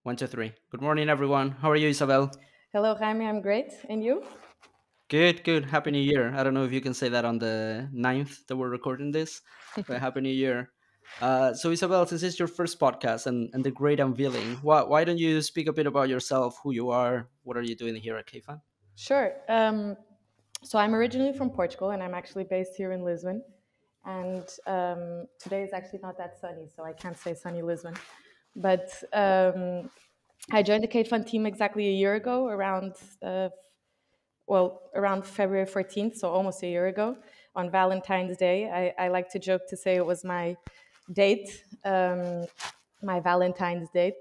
One, two, three. Good morning, everyone. How are you, Isabel? Hello, Jaime. I'm great. And you? Good, good. Happy New Year. I don't know if you can say that on the 9th that we're recording this, but Happy New Year. So, Isabel, since it's your first podcast and the great unveiling, why don't you speak a bit about yourself, who you are, what are you doing here at KFan? Sure. So I'm originally from Portugal, and I'm actually based here in Lisbon. And today is actually not that sunny, so I can't say sunny Lisbon. But I joined the Kate Fund team exactly a year ago, around February 14th, so almost a year ago, on Valentine's Day. I like to joke to say it was my date, my Valentine's date.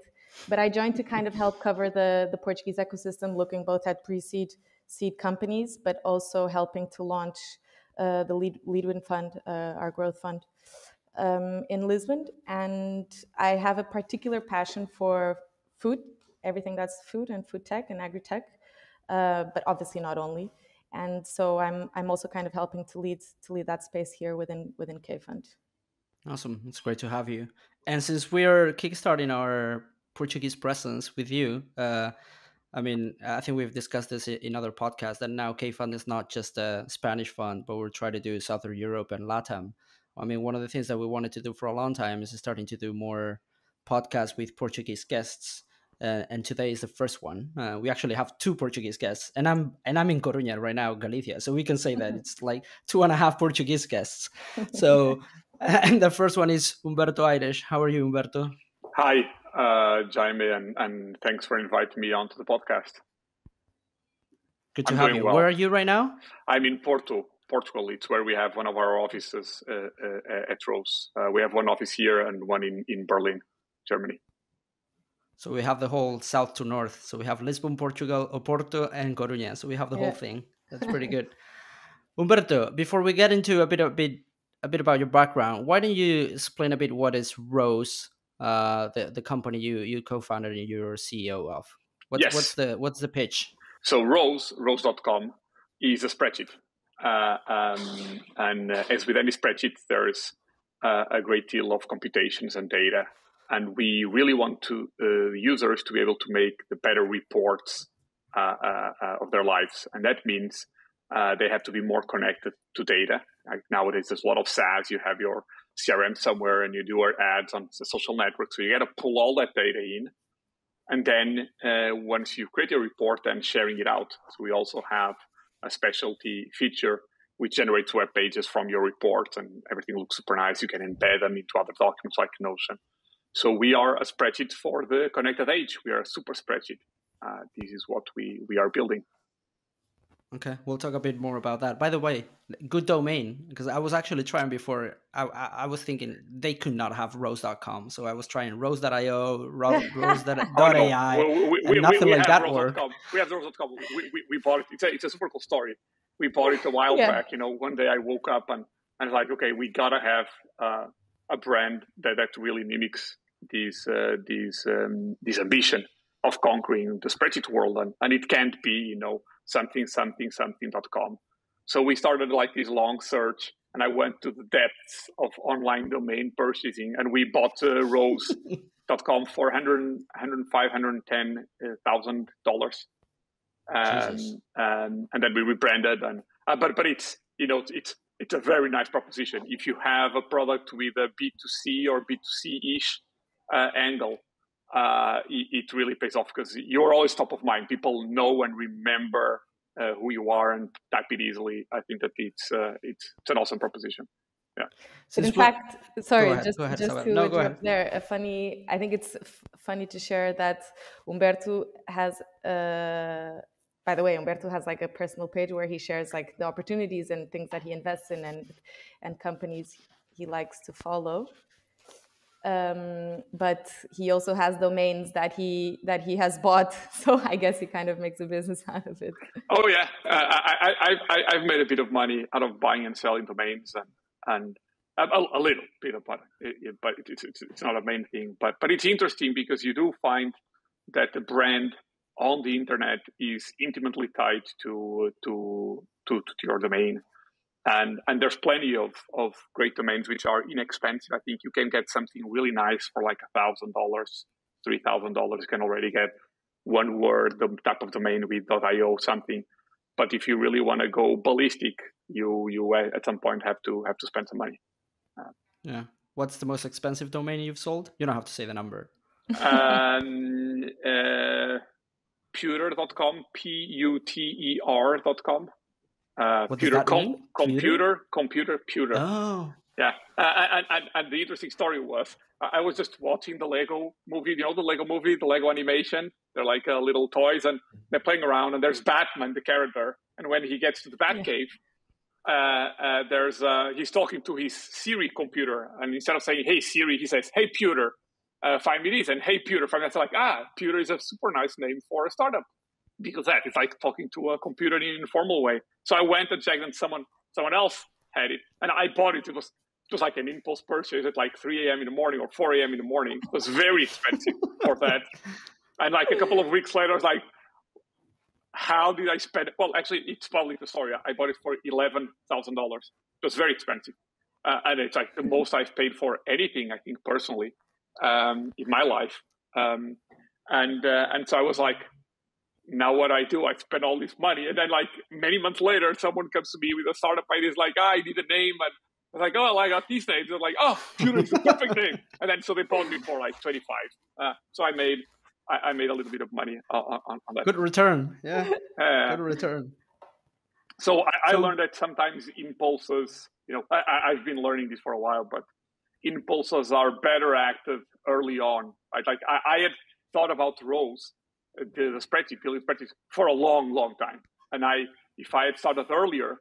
But I joined to kind of help cover the Portuguese ecosystem, looking both at pre-seed, seed companies, but also helping to launch the Leadwin Fund, our growth fund, in Lisbon. And I have a particular passion for food, everything that's food and food tech and agri-tech, but obviously not only. And so I'm also kind of helping to lead that space here within K Fund. Awesome. It's great to have you. And since we're kickstarting our Portuguese presence with you, I think we've discussed this in other podcasts that now K Fund is not just a Spanish fund, but we're trying to do Southern Europe and LATAM. I mean, one of the things that we wanted to do for a long time is starting to do more podcasts with Portuguese guests. And today is the first one. We actually have two Portuguese guests, and I'm in Coruña right now, Galicia. So we can say that it's like 2.5 Portuguese guests. So, and the first one is Humberto Ayres. How are you, Humberto? Hi, Jaime, and thanks for inviting me onto the podcast. Good to have you. Well. Where are you right now? I'm in Porto, Portugal. It's where we have one of our offices at Rose. We have one office here and one in Berlin, Germany. So we have the whole south to north. So we have Lisbon, Portugal, Porto, and Coruña. So we have the whole thing. That's pretty good. Humberto, before we get into a bit about your background, why don't you explain a bit what is Rose, the company you co-founded and you're CEO of? What's the pitch? So Rowscom is a spreadsheet, and as with any spreadsheet, there is a great deal of computations and data, and we really want users to be able to make the better reports of their lives, and that means they have to be more connected to data. Like nowadays, there's a lot of SaaS. You have your CRM somewhere, and you do our ads on the social network, so you got to pull all that data in. And then once you create your report, then sharing it out. So we also have a specialty feature which generates web pages from your report, and everything looks super nice. You can embed them into other documents like Notion. So we are a spreadsheet for the connected age. We are a super spreadsheet. This is what we are building. Okay, we'll talk a bit more about that. By the way, good domain, because I was actually trying before. I was thinking they could not have rose.com, so I was trying rose.io, rose.ai, and nothing like that worked. We have rose.com. We bought it. It's a super cool story. We bought it a while back. One day I woke up and I was like, okay, we gotta have a brand that really mimics this ambition of conquering the spreadsheet world, and it can't be something.com. So we started like this long search, and I went to the depths of online domain purchasing, and we bought Rose.com for $510,000, and then we rebranded. But it's it's a very nice proposition. If you have a product with a B2C or B2C-ish angle, it really pays off because you're always top of mind. People know and remember who you are and type it easily. I think that it's an awesome proposition. Yeah. So in fact, sorry, just to interrupt there. I think it's funny to share that Humberto has. By the way, Humberto has like a personal page where he shares like the opportunities and things that he invests in and companies he likes to follow. But he also has domains that he has bought, so I guess he kind of makes a business out of it. Oh yeah, I've made a bit of money out of buying and selling domains, and a little bit of money, but it's not a main thing. But it's interesting because you do find that the brand on the internet is intimately tied to your domain. And there's plenty of great domains which are inexpensive. I think you can get something really nice for like $1,000, $3,000. You can already get one word, the type of domain with .io something. But if you really want to go ballistic, you at some point have to spend some money. Yeah. What's the most expensive domain you've sold? You don't have to say the number. Puter.com, Puter.com. What does that mean? Computer. Oh. Yeah. And the interesting story was, I was just watching the Lego movie, the Lego movie, the Lego animation. They're like little toys and they're playing around, and there's Batman, the character. And when he gets to the Batcave, he's talking to his Siri computer. And instead of saying, "Hey Siri," he says, "Hey Puter, find me this." And "Hey Puter," find me that. It's like, Puter is a super nice name for a startup. Because that it's like talking to a computer in an informal way. So I went and checked, and someone else had it, and I bought it. It was like an impulse purchase at like 3 a.m. in the morning or 4 a.m. in the morning. It was very expensive for that. And like a couple of weeks later, I was like, "How did I spend it?" Well, actually, it's probably the story. I bought it for $11,000. It was very expensive, and it's like the most I've paid for anything, I think, personally, in my life. And so I was like, now what I do, I spend all this money. And then like many months later, someone comes to me with a startup idea. It's like, I need a name. And I was like, oh, I got these names. They're like, oh, Puter is the perfect name. And then so they bought me for like 25. So I made a little bit of money on that. Good return. Yeah. Good return. So I learned that sometimes impulses, I've been learning this for a while, but impulses are better acted early on. Like I had thought about Rose, the spreadsheet, building spreadsheets for a long, long time. And if I had started earlier,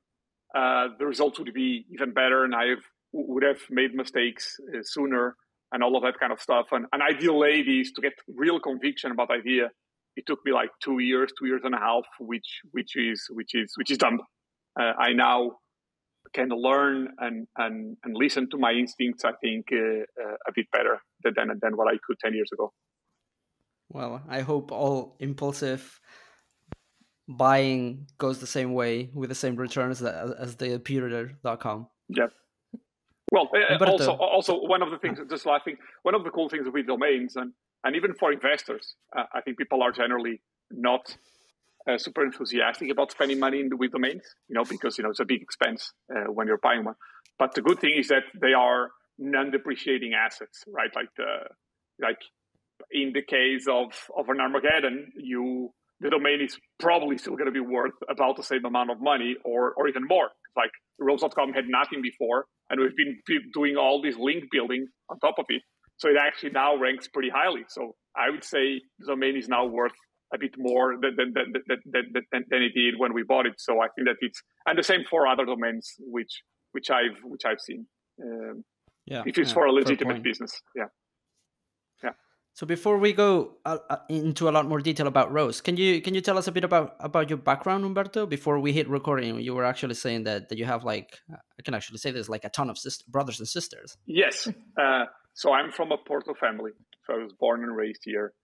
the results would be even better, and I would have made mistakes sooner and all of that kind of stuff. And I delayed these to get real conviction about the idea. It took me like 2 years and a half, which is done. I now can learn and listen to my instincts, I think, a bit better than what I could 10 years ago. Well, I hope all impulsive buying goes the same way with the same returns as the Puter.com. Yeah. Well, also one of the things, just last thing, one of the cool things with domains and even for investors, I think people are generally not super enthusiastic about spending money with domains, because, it's a big expense when you're buying one. But the good thing is that they are non-depreciating assets, right? Like in the case of an Armageddon, the domain is probably still going to be worth about the same amount of money or even more. Like Rowscom had nothing before, and we've been doing all this link building on top of it. So it actually now ranks pretty highly. So I would say the domain is now worth a bit more than it did when we bought it. So I think that and the same for other domains which I've seen. If it's for a legitimate business, yeah. So before we go into a lot more detail about Rose, can you tell us a bit about your background, Humberto? Before we hit recording, you were actually saying that you have I can actually say there's like a ton of brothers and sisters. Yes. So I'm from a Porto family. So I was born and raised here.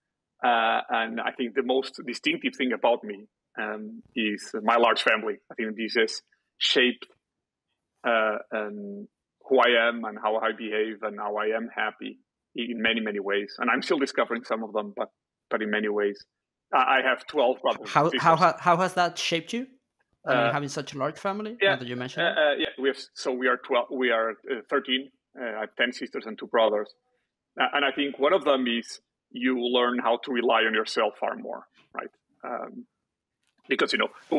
And I think the most distinctive thing about me is my large family. I think this has shaped who I am and how I behave and how I am happy in many, many ways. And I'm still discovering some of them, but in many ways. I have 12 brothers. How has that shaped you? Having such a large family, yeah, now that you mentioned we are 12. We are 13. I have 10 sisters and 2 brothers. And I think one of them is you learn how to rely on yourself far more, right? Because,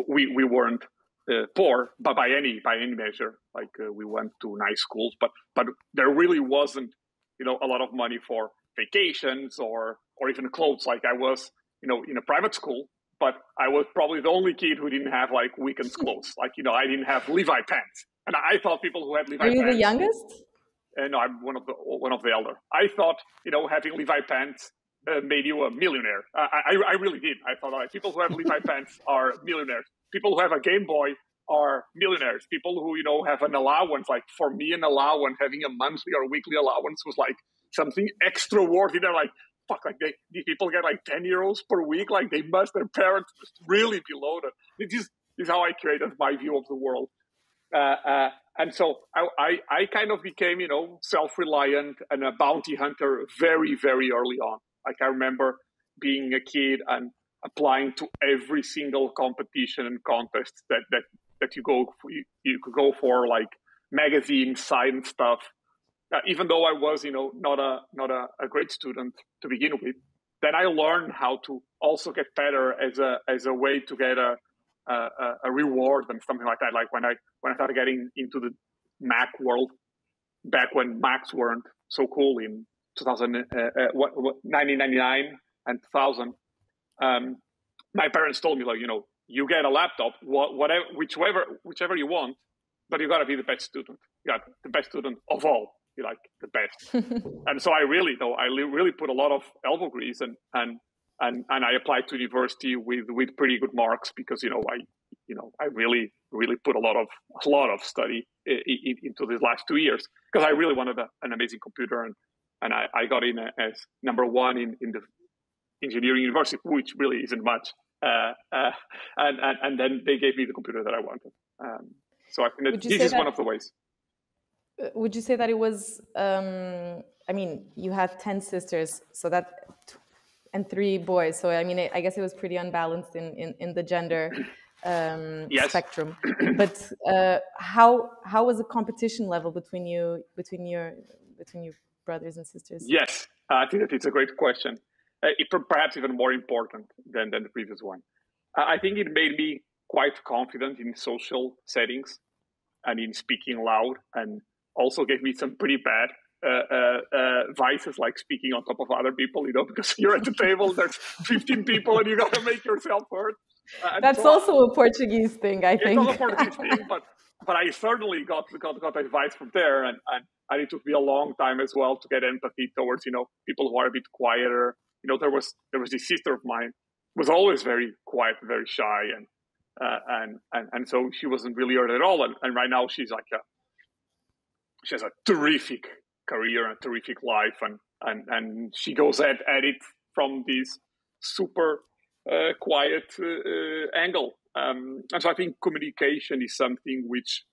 we weren't poor, but by any measure. Like we went to nice schools, but there really wasn't, a lot of money for vacations or even clothes. Like I was, in a private school, but I was probably the only kid who didn't have like weekends clothes. Like, I didn't have Levi pants. And I thought people who had Levi pants. Are you the youngest? No, I'm one of the elder. I thought, having Levi pants made you a millionaire. I really did. I thought, people who have Levi pants are millionaires. People who have a Game Boy are millionaires. People who, have an allowance, like for me, an allowance, having a monthly or weekly allowance was like something extraordinary. Like, fuck, like these people get like 10 euros per week. Like their parents must really be loaded. This is how I created my view of the world. And so I kind of became, self-reliant and a bounty hunter very, very early on. Like I remember being a kid and applying to every single competition and contest that you could go for, like magazine, science stuff. Even though I was, not a great student to begin with, then I learned how to also get better as a way to get a reward and something like that. Like when I started getting into the Mac world, back when Macs weren't so cool in 1999 and 2000, my parents told me, like, you get a laptop, whatever, whichever you want, but you got to be the best student. You got the best student of all. You like the best. And so I really put a lot of elbow grease and I applied to university with pretty good marks because I really put a lot of study into these last 2 years because I really wanted an amazing computer and I got in as number one in the engineering university, which really isn't much. And then they gave me the computer that I wanted. So I think that this is one of the ways. Would you say that it was? You had 10 sisters, so that and 3 boys. So I guess it was pretty unbalanced in the gender yes. spectrum. But how was the competition level between your brothers and sisters? Yes, I think that it's a great question. Perhaps even more important than the previous one. I think it made me quite confident in social settings and in speaking loud, and also gave me some pretty bad vices, like speaking on top of other people, because you're at the table, there's 15 people and you got to make yourself heard. That's so also a Portuguese thing, I think. It's also a Portuguese thing, but I certainly got advice from there, and it took me a long time as well to get empathy towards, people who are a bit quieter. There was this sister of mine who was always very quiet, very shy, and so she wasn't really heard at all. And right now she has a terrific career and a terrific life, and she goes at it from this super quiet angle. And so I think communication is something which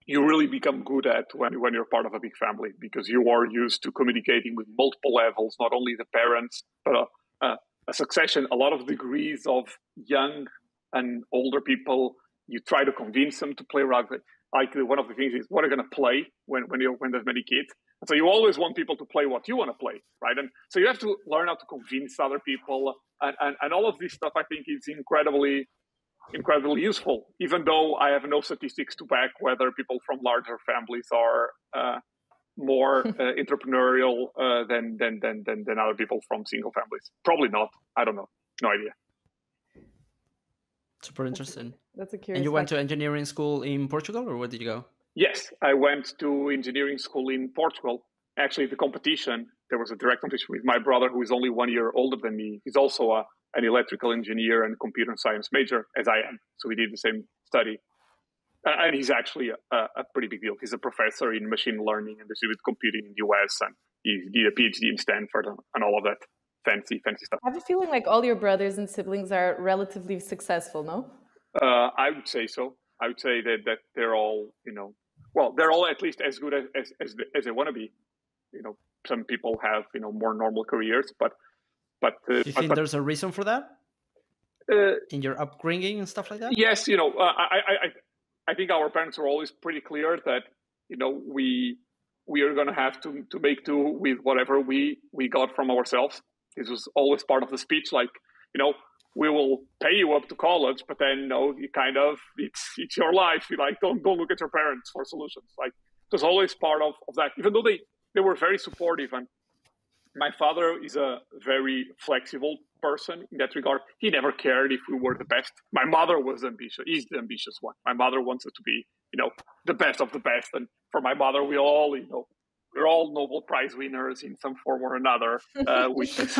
you really become good at when you're part of a big family, because you are used to communicating with multiple levels, not only the parents, but a succession, a lot of degrees of young and older people. You try to convince them to play rugby. Like one of the things is, what are you going to play when there's many kids? And so you always want people to play what you want to play, right? And so you have to learn how to convince other people, and all of this stuff I think is incredibly useful, even though I have no statistics to back whether people from larger families are more entrepreneurial than other people from single families. Probably not. I don't know. No idea. Super interesting. That's a curious. And you went to engineering school in Portugal, or where did you go? Yes, I went to engineering school in Portugal. Actually, the competition, there was a direct competition with my brother, who is only 1 year older than me. He's also an electrical engineer and computer science major, as I am. So we did the same study. And he's actually a pretty big deal. He's a professor in machine learning and distributed computing in the US, and he did a PhD in Stanford and all of that fancy stuff. I have a feeling like all your brothers and siblings are relatively successful, no? I would say so. I would say that they're all, they're all at least as good as they want to be. Some people have, more normal careers, but do you think there's a reason for that in your upbringing and stuff like that? Yes, I think our parents were always pretty clear that we are going to have to make do with whatever we got from ourselves. This was always part of the speech, like we will pay you up to college, but then you kind of it's your life. You don't look at your parents for solutions. Like it was always part of that, even though they were very supportive. And my father is a very flexible person in that regard. He never cared if we were the best. My mother was ambitious. Is the ambitious one. My mother wants us to be, the best of the best. And for my mother, we're all Nobel Prize winners in some form or another, which is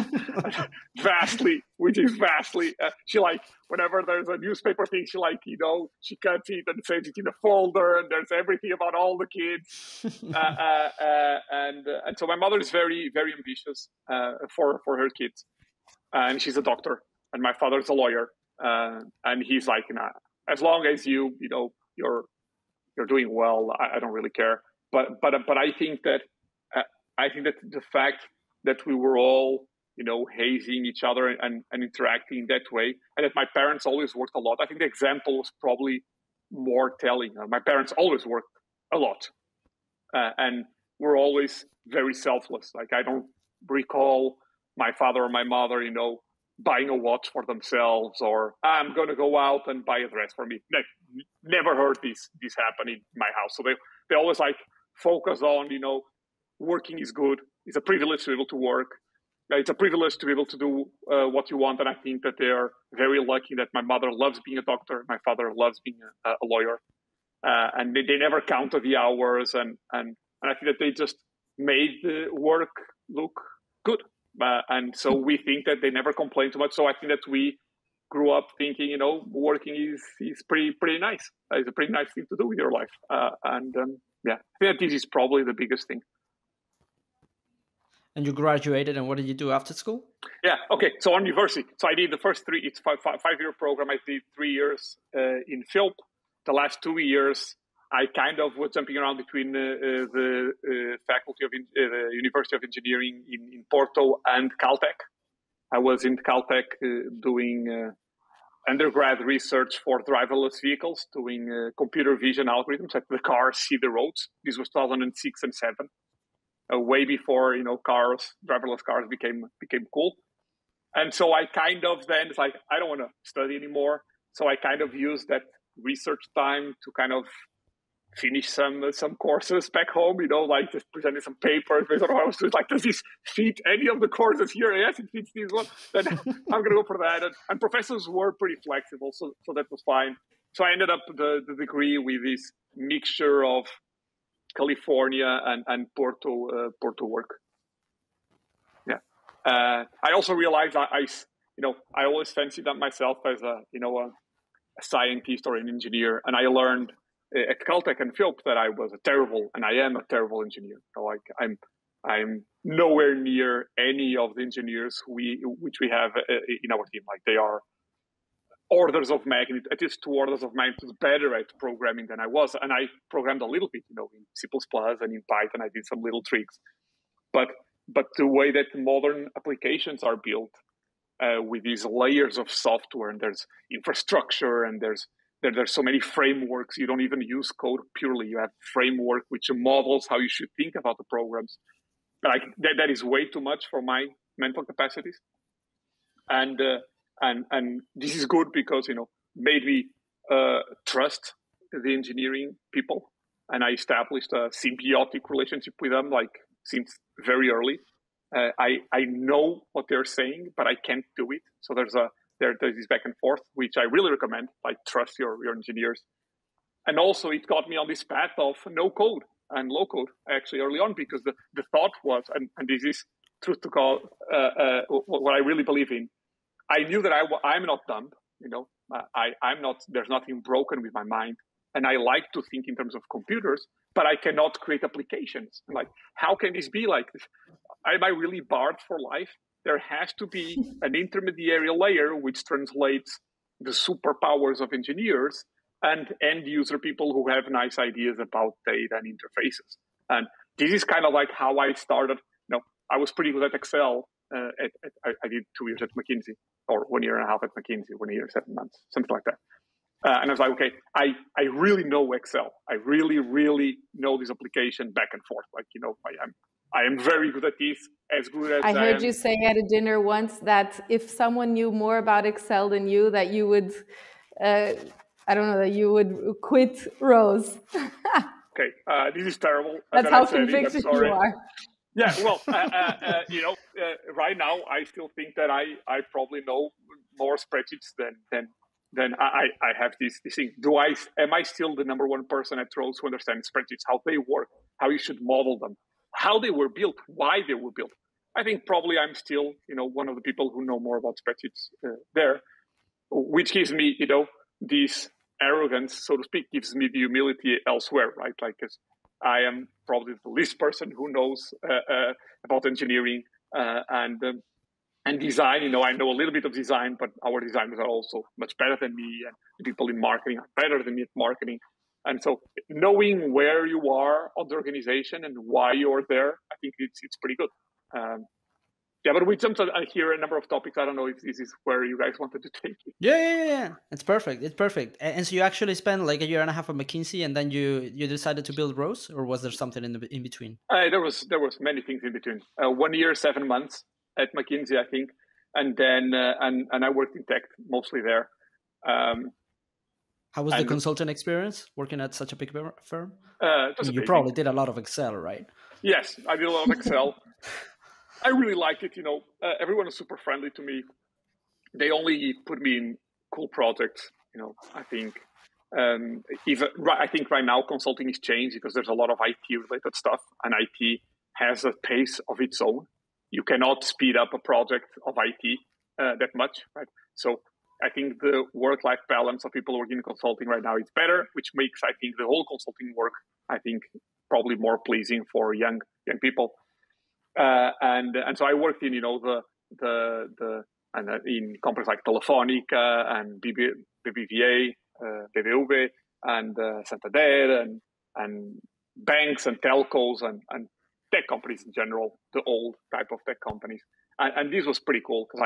vastly. She whenever there's a newspaper thing, she cuts it and saves it in a folder, and there's everything about all the kids. And so my mother is very, very ambitious for her kids, and she's a doctor, and my father's a lawyer, and he's like, as long as you're you're doing well. I don't really care. But I think that the fact that we were all, hazing each other and interacting that way, and that my parents always worked a lot. I think the example was probably more telling. My parents always worked a lot, and were always very selfless. Like, I don't recall my father or my mother, buying a watch for themselves, or I'm going to go out and buy a dress for me. Never heard this happen in my house. So they always focus on, working is good. It's a privilege to be able to work. It's a privilege to be able to do what you want. And I think that they are very lucky that my mother loves being a doctor. My father loves being a lawyer. And they never counted the hours. And I think that they just made the work look good. And so we think that they never complain too much. So I think that we grew up thinking, working is pretty nice. It's a pretty nice thing to do with your life. I think that this is probably the biggest thing. And you graduated, and what did you do after school? Yeah, okay. So on university, so I did the first three. It's five-year program. I did 3 years in Philp. The last 2 years, I kind of was jumping around between the faculty of the University of Engineering in Porto and Caltech. I was in Caltech doing undergrad research for driverless vehicles, doing computer vision algorithms that the cars see the roads. This was 2006 and 2007. Way before driverless cars became cool. And so I kind of then, it's like, I don't want to study anymore. So I kind of used that research time to kind of finish some courses back home, just presenting some papers. I was just like, does this fit any of the courses here? Yes, it fits this one. Then I'm going to go for that. And professors were pretty flexible, so that was fine. So I ended up the degree with this mixture of California and Porto work. Yeah. I also realized I always fancied that myself as a scientist or an engineer, and I learned at Caltech and Philp that I am a terrible engineer. I'm nowhere near any of the engineers which we have in our team. Like, they are orders of magnitude, at least 2 orders of magnitude better at programming than I was. And I programmed a little bit, in C++ and in Python. I did some little tricks. But the way that modern applications are built with these layers of software, and there's infrastructure, and there's so many frameworks. You don't even use code purely. You have framework which models how you should think about the programs. Like, that is way too much for my mental capacities. And this is good because, made me trust the engineering people. And I established a symbiotic relationship with them, since very early. I know what they're saying, but I can't do it. So there's this back and forth, which I really recommend. Trust your engineers. And also, it got me on this path of NoCode and low-code, actually, early on, because the thought was, and this is truth to call, what I really believe in. I knew that I'm not dumb, I'm not. There's nothing broken with my mind, and I like to think in terms of computers, but I cannot create applications. How can this be like this? Am I really barred for life? There has to be an intermediary layer which translates the superpowers of engineers and end user people who have nice ideas about data and interfaces. And this is kind of like how I started. I was pretty good at Excel. I did 2 years at McKinsey, or 1 year and a half at McKinsey, 1 year, 7 months, something like that. And I was like, okay, I really know Excel. I really, really know this application back and forth. I am very good at this, as good as I heard you say at a dinner once that if someone knew more about Excel than you, that you would, that you would quit Rose. Okay, this is terrible. That's how convicted you are. Yeah, well, right now I still think that I probably know more spreadsheets than I have this thing. Am I still the number one person at Rose who understands spreadsheets, how they work, how you should model them, how they were built, why they were built? I think probably I'm still, one of the people who know more about spreadsheets there, which gives me, this arrogance, so to speak, gives me the humility elsewhere, right? Because I am probably the least person who knows about engineering and design. I know a little bit of design, but our designers are also much better than me, and the people in marketing are better than me at marketing. And so knowing where you are on the organization and why you're there, I think it's pretty good. Yeah, but we jumped here a number of topics. I don't know if this is where you guys wanted to take it. Yeah. It's perfect. It's perfect. And so you actually spent like a year and a half at McKinsey, and then you decided to build Rose, or was there something in between? There was many things in between. 1 year, 7 months at McKinsey, I think, and then and I worked in tech mostly there. How was the consultant experience working at such a big firm? You probably did a lot of Excel, right? Yes, I did a lot of Excel. I really liked it. Everyone was super friendly to me. They only put me in cool projects. I think I think right now consulting is changed because there's a lot of IT related stuff, and IT has a pace of its own. You cannot speed up a project of IT that much, right? So I think the work-life balance of people working in consulting right now is better, which makes, I think, the whole consulting work, I think, probably more pleasing for young people. And so I worked in, in companies like Telefónica and BBVA, BBV, and Santander, and banks and telcos and tech companies in general, the old type of tech companies. And this was pretty cool because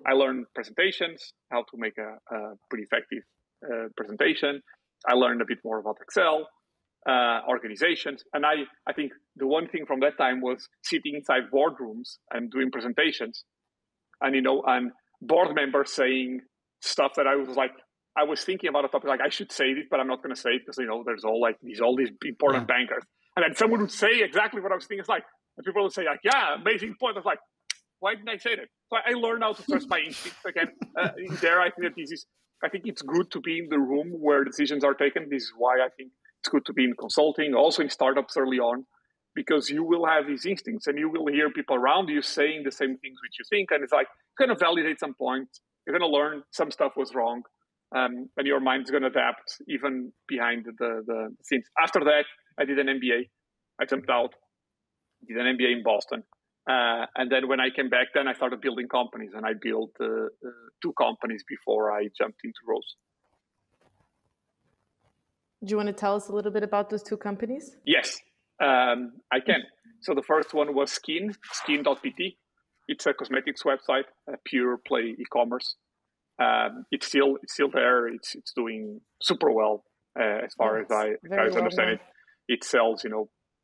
I learned presentations, how to make a pretty effective presentation. I learned a bit more about Excel, organizations. And I think the one thing from that time was sitting inside boardrooms and doing presentations. And, and board members saying stuff that I was thinking about a topic, like I should say this, but I'm not going to say it because, there's all these important bankers. And then someone would say exactly what I was thinking. It's like, and people would say like, yeah, amazing point. I was like, why didn't I say that? So I learned how to trust my instincts again. There, I think that I think it's good to be in the room where decisions are taken. This is why I think it's good to be in consulting, also in startups early on, because you will have these instincts and you will hear people around you saying the same things which you think. And it's like, you're going to validate some points. You're going to learn some stuff was wrong. And your mind's going to adapt even behind the scenes. After that, I did an MBA. I jumped out, did an MBA in Boston. And then when I came back, then I started building companies, and I built 2 companies before I jumped into Rose. Do you want to tell us a little bit about those 2 companies? Yes, I can. So the first one was skin.pt. It's a cosmetics website, a pure play e-commerce. It's still there. It's doing super well as far as I understand it. It sells,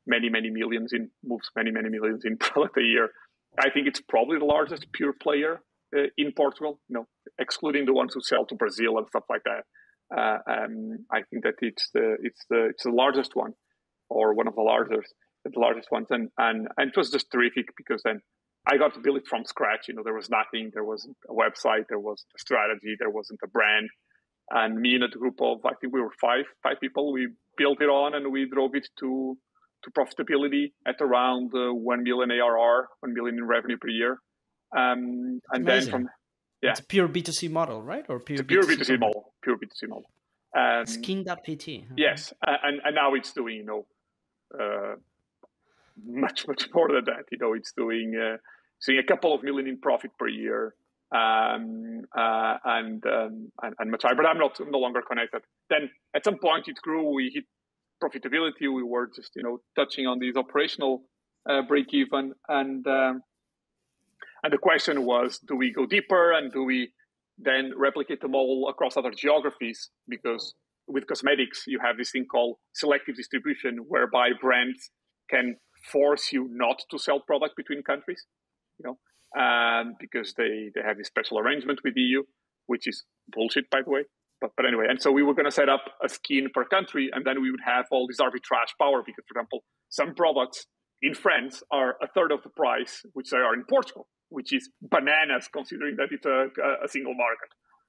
many millions moves many millions in product a year. I think it's probably the largest pure player in Portugal. Excluding the ones who sell to Brazil and stuff like that. I think that it's the largest one, or one of the largest ones, and it was just terrific because then I got to build it from scratch. There was nothing. There wasn't a website. There wasn't a strategy. There wasn't a brand. And me and a group of, I think we were five people, we built it on and we drove it to profitability at around 1 million ARR, 1 million in revenue per year. And amazing. Then it's a pure B2C model, right? Or pure B2C model. Pure B2C model. Skin.pt. Yes. And now it's doing, much more than that. It's doing a couple of million in profit per year. And much higher, but I'm no longer connected. Then at some point it grew, we hit profitability. We were just, touching on these operational break even. And the question was, do we go deeper and do we then replicate them all across other geographies? Because with cosmetics, you have this thing called selective distribution, whereby brands can force you not to sell product between countries, because they have this special arrangement with the EU, which is bullshit, by the way. But anyway, and so we were going to set up a skin per country, and then we would have all this arbitrage power, because, for example, some products in France are a third of the price which they are in Portugal, which is bananas considering that it's a single market.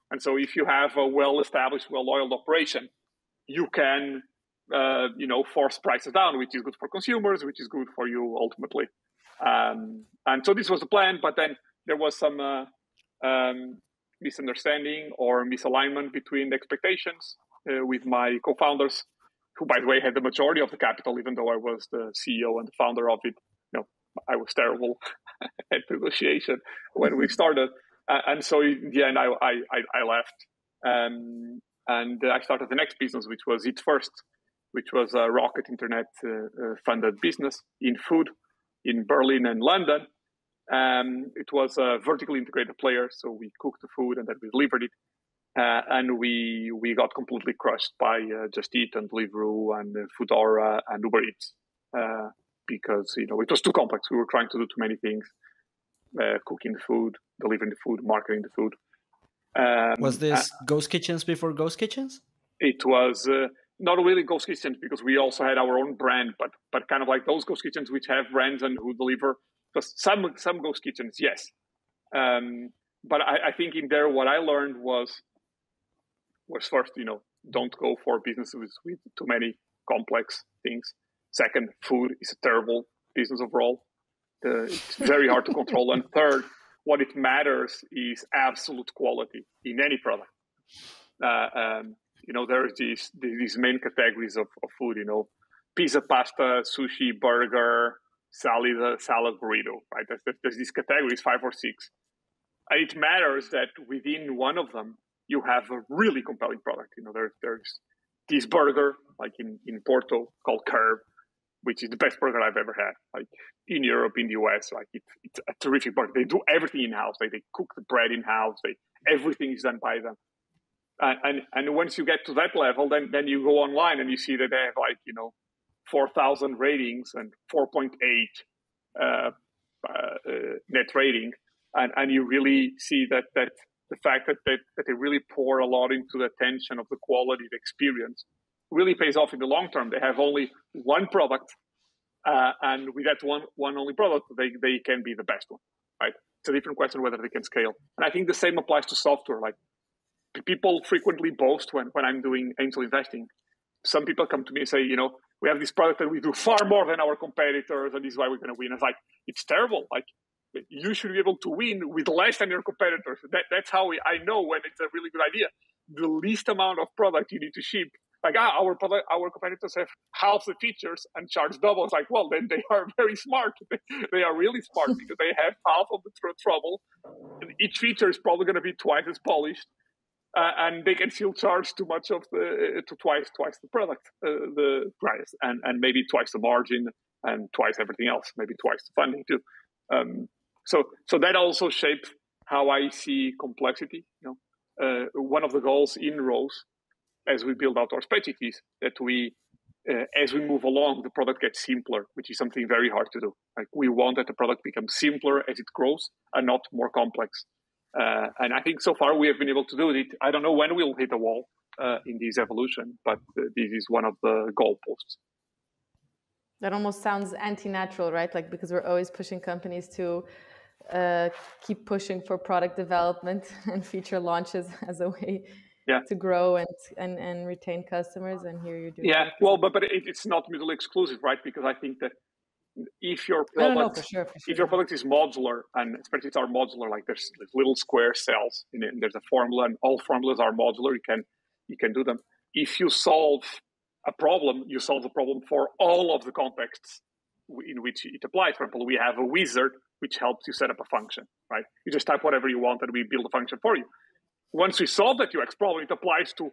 And so if you have a well-established, well-oiled operation, you can, force prices down, which is good for consumers, which is good for you ultimately. And so this was the plan, but then there was some misunderstanding or misalignment between the expectations with my co-founders, who, by the way, had the majority of the capital, even though I was the CEO and the founder of it. I was terrible at negotiation when we started. And so in the end, I left. And I started the next business, which was Eat First, which was a rocket internet funded business in food in Berlin and London. It was a vertically integrated player, so we cooked the food and then we delivered it. And we got completely crushed by Just Eat and Deliveroo and Foodora and Uber Eats because it was too complex. We were trying to do too many things: cooking the food, delivering the food, marketing the food. Was this Ghost Kitchens before Ghost Kitchens? It was not really Ghost Kitchens because we also had our own brand, but kind of like those Ghost Kitchens which have brands and who deliver. Some Ghost Kitchens, yes. But I think in there what I learned was first, don't go for businesses with too many complex things. Second, food is a terrible business overall. It's very hard to control. And third, what it matters is absolute quality in any product. There's these main categories of food, pizza, pasta, sushi, burger, salad, burrito, right? There's these categories, 5 or 6. And it matters that within one of them, you have a really compelling product. There's this burger, like in Porto, called Curb, which is the best burger I've ever had. Like in Europe, in the US, like it's a terrific burger. They do everything in-house. They cook the bread in-house. Everything is done by them. And once you get to that level, then you go online and you see that they have 4,000 ratings and 4.8 net rating. And you really see that the fact that they really pour a lot into the attention of the quality, the experience, really pays off in the long term. They have only one product, and with that one only product, they can be the best one, right? It's a different question whether they can scale. And I think the same applies to software. Like people frequently boast when I'm doing angel investing. Some people come to me and say, we have this product that we do far more than our competitors, and this is why we're going to win. It's like, it's terrible. Like, you should be able to win with less than your competitors. That's how I know when it's a really good idea. The least amount of product you need to ship. Like, our competitors have half the features and charge double. It's like, well, then they are very smart. They are really smart because they have half of the trouble. And each feature is probably going to be twice as polished. And they can still charge too much of twice the product, the price, and maybe twice the margin and twice everything else, maybe twice the funding too. So that also shapes how I see complexity. One of the goals in Rows, as we build out our spreadsheet, is that as we move along, the product gets simpler, which is something very hard to do. Like we want that the product becomes simpler as it grows and not more complex. And I think so far we have been able to do it. I don't know when we'll hit a wall in this evolution, but this is one of the goalposts. That almost sounds anti-natural, right? Like, because we're always pushing companies to keep pushing for product development and feature launches as a way to grow and retain customers. And here you're doing well, but it's not mutually exclusive, right? Because I think that if your product, for sure. If your product is modular, and spreadsheets are modular, like there's little square cells in it, and there's a formula, and all formulas are modular. You can do them. If you solve a problem, you solve the problem for all of the contexts in which it applies. For example, we have a wizard which helps you set up a function, right? You just type whatever you want, and we build a function for you. Once we solve that UX problem, it applies to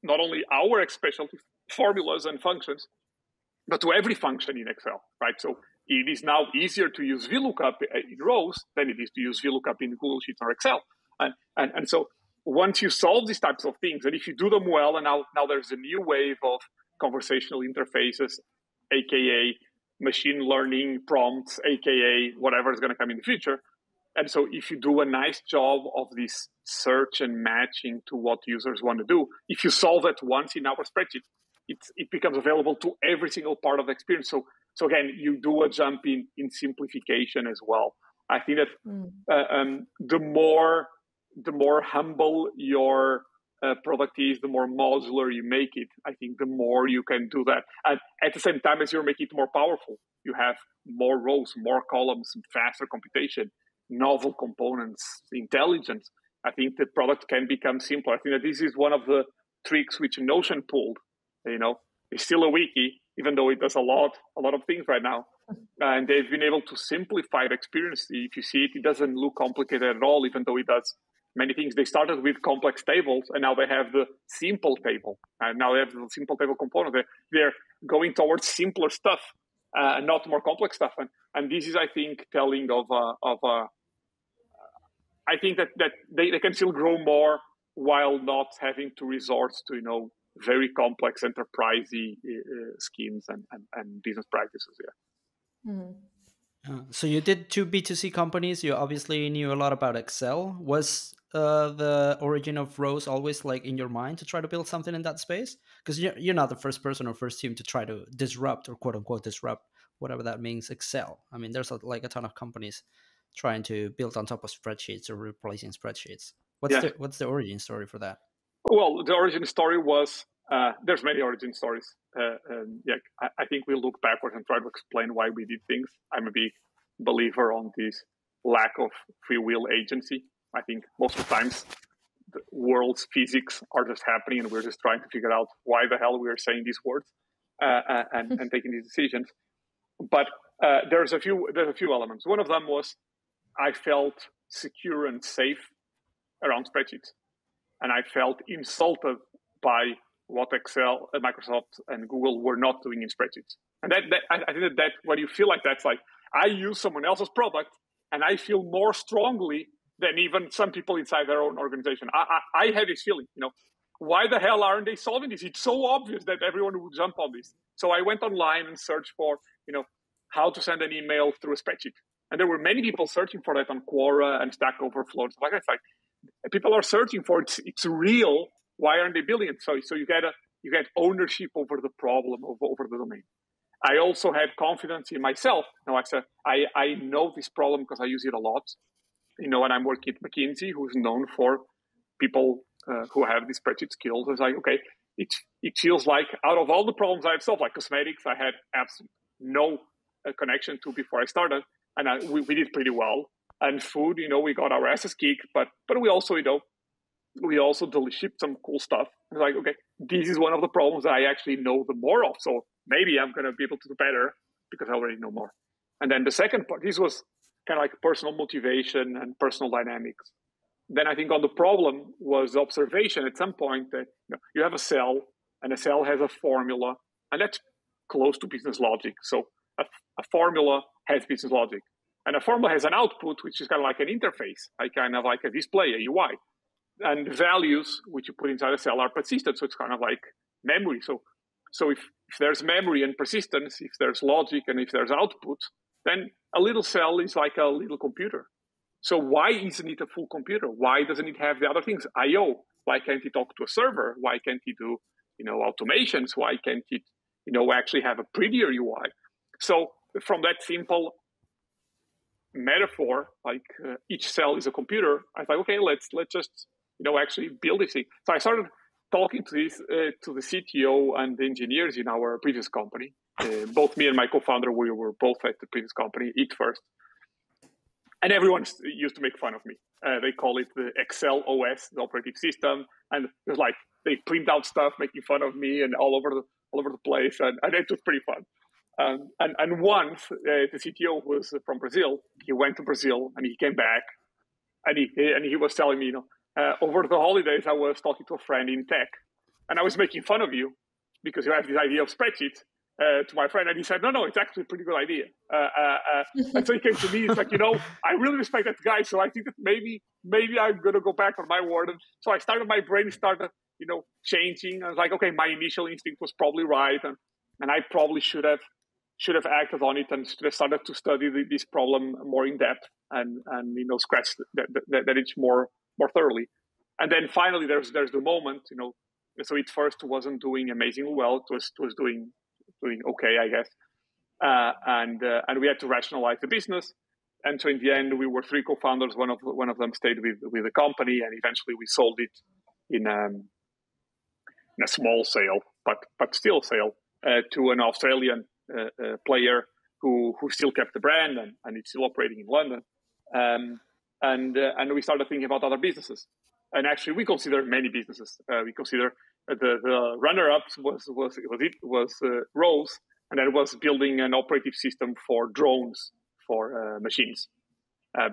not only our specialty formulas and functions, but to every function in Excel, right? So it is now easier to use VLOOKUP in Rows than it is to use VLOOKUP in Google Sheets or Excel. And so once you solve these types of things, and if you do them well, and now there's a new wave of conversational interfaces, aka machine learning prompts, aka whatever is going to come in the future. And so if you do a nice job of this search and matching to what users want to do, if you solve it once in our spreadsheet, it becomes available to every single part of the experience. So again, you do a jump in simplification as well. I think that the more humble your product is, the more modular you make it. I think the more you can do that. And at the same time as you're making it more powerful, you have more rows, more columns, faster computation, novel components, intelligence. I think the product can become simpler. I think that this is one of the tricks which Notion pulled. It's still a wiki, even though it does a lot of things right now. And they've been able to simplify the experience. If you see it, it doesn't look complicated at all, even though it does many things. They started with complex tables, and now they have the simple table. And now they have the simple table component. They're going towards simpler stuff, not more complex stuff. And this is, I think, telling of I think that they can still grow more while not having to resort to very complex enterprisey schemes and business practices. Yeah. Mm-hmm. So you did 2 B2C companies. You obviously knew a lot about Excel. Was the origin of Rose always like in your mind to try to build something in that space? Because you're not the first person or first team to try to disrupt or quote unquote disrupt, whatever that means, Excel. I mean, there's like a ton of companies trying to build on top of spreadsheets or replacing spreadsheets. What's the origin story for that? Well, the origin story was there's many origin stories. I think we look backwards and try to explain why we did things. I'm a big believer on this lack of free will agency. I think most of the times the world's physics are just happening, and we're just trying to figure out why the hell we are saying these words and taking these decisions. But there's a few elements. One of them was I felt secure and safe around spreadsheets, and I felt insulted by what Excel, Microsoft, and Google were not doing in spreadsheets. And I think that when you feel like that's like, I use someone else's product and I feel more strongly than even some people inside their own organization. I have this feeling, why the hell aren't they solving this? It's so obvious that everyone would jump on this. So I went online and searched for, how to send an email through a spreadsheet. And there were many people searching for that on Quora and Stack Overflow and stuff like that. It's like, people are searching for it. It's real. Why aren't they building it? So you get ownership over the problem, over the domain. I also had confidence in myself. I said, I know this problem because I use it a lot. And I'm working at McKinsey, who's known for people who have these spreadsheet skills. It's like, okay, it feels like out of all the problems I've solved, like cosmetics, I had absolutely no connection to before I started. And we did pretty well. And food, we got our asses kicked, but we also, we also shipped some cool stuff. It's like, okay, this is one of the problems that I actually know the more of. So maybe I'm going to be able to do better because I already know more. And then the second part, this was kind of like personal motivation and personal dynamics. Then I think on the problem was observation at some point that you have a cell, and a cell has a formula, and that's close to business logic. So a formula has business logic. And a formula has an output, which is kind of like an interface, kind of like a display, a UI. And values, which you put inside a cell, are persistent. So it's kind of like memory. So if there's memory and persistence, if there's logic and if there's output, then a little cell is like a little computer. So why isn't it a full computer? Why doesn't it have the other things? I/O. Why can't it talk to a server? Why can't it do, automations? Why can't it, actually have a prettier UI? So from that simple metaphor, like each cell is a computer, I thought, okay, let's just actually build this thing. So I started talking to the CTO and the engineers in our previous company. Both me and my co-founder, we were both at the previous company, Eat First, and everyone used to make fun of me. They call it the Excel OS, the operating system, and it was like they print out stuff making fun of me and all over the place, and it was pretty fun. And once the CTO was from Brazil. He went to Brazil and he came back, and he was telling me, over the holidays I was talking to a friend in tech, and I was making fun of you because you have this idea of spreadsheets to my friend, and he said, no, it's actually a pretty good idea. And so he came to me. It's like, I really respect that guy, so I think that maybe I'm gonna go back on my word. And so my brain started changing. I was like, okay, my initial instinct was probably right, and I probably should have acted on it and should have started to study this problem more in depth and scratch that itch more thoroughly. And then finally, there's the moment, so it first wasn't doing amazingly well. It was doing okay, I guess. And we had to rationalize the business. And so in the end, we were 3 co-founders. One of them stayed with the company, and eventually we sold it in a small sale, but still sale, to an Australian player who still kept the brand and it's still operating in London. And we started thinking about other businesses. And actually, we consider many businesses. We consider the runner-up was Rose, and that was building an operating system for drones for machines,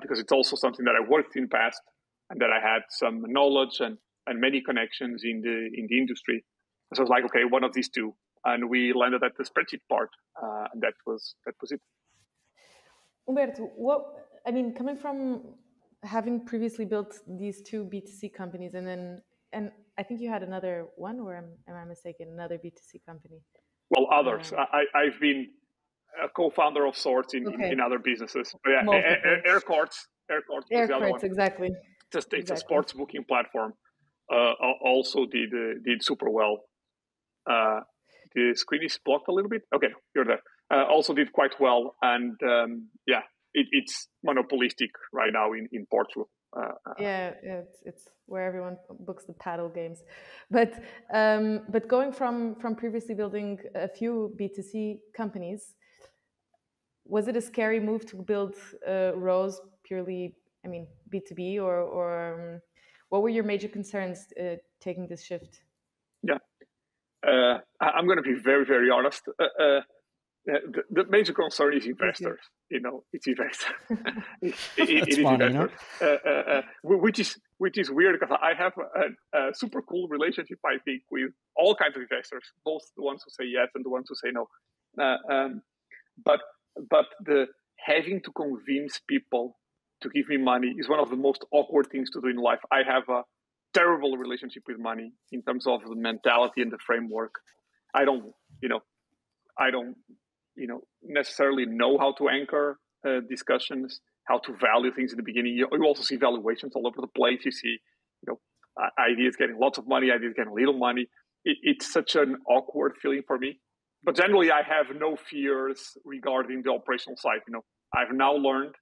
because it's also something that I worked in past. and that I had some knowledge and many connections in the industry. So I was like, okay, one of these two, and we landed at the spreadsheet part, and that was it. Humberto, coming from having previously built these two B2C companies, and I think you had another one, or am I mistaken? Another B2C company? Well, others. I've been a co-founder of sorts in other businesses. But yeah, Aircourts was the other one. Exactly. It's a sports booking platform. Also did super well. The screen is blocked a little bit. Okay, you're there. Also did quite well, and it's monopolistic right now in Portugal. It's where everyone books the paddle games. But going from previously building a few B2C companies, was it a scary move to build Rose purely, B2B, or what were your major concerns taking this shift? Yeah, I'm going to be very, very honest. The major concern is investors. It's investors. it is funny, investors, which is weird because I have a super cool relationship, I think, with all kinds of investors, both the ones who say yes and the ones who say no. But the having to convince people to give me money is one of the most awkward things to do in life. I have a terrible relationship with money in terms of the mentality and the framework. I don't necessarily know how to anchor discussions, how to value things in the beginning. You also see valuations all over the place. You see, ideas getting lots of money, ideas getting little money. It's such an awkward feeling for me. But generally, I have no fears regarding the operational side. I've now learned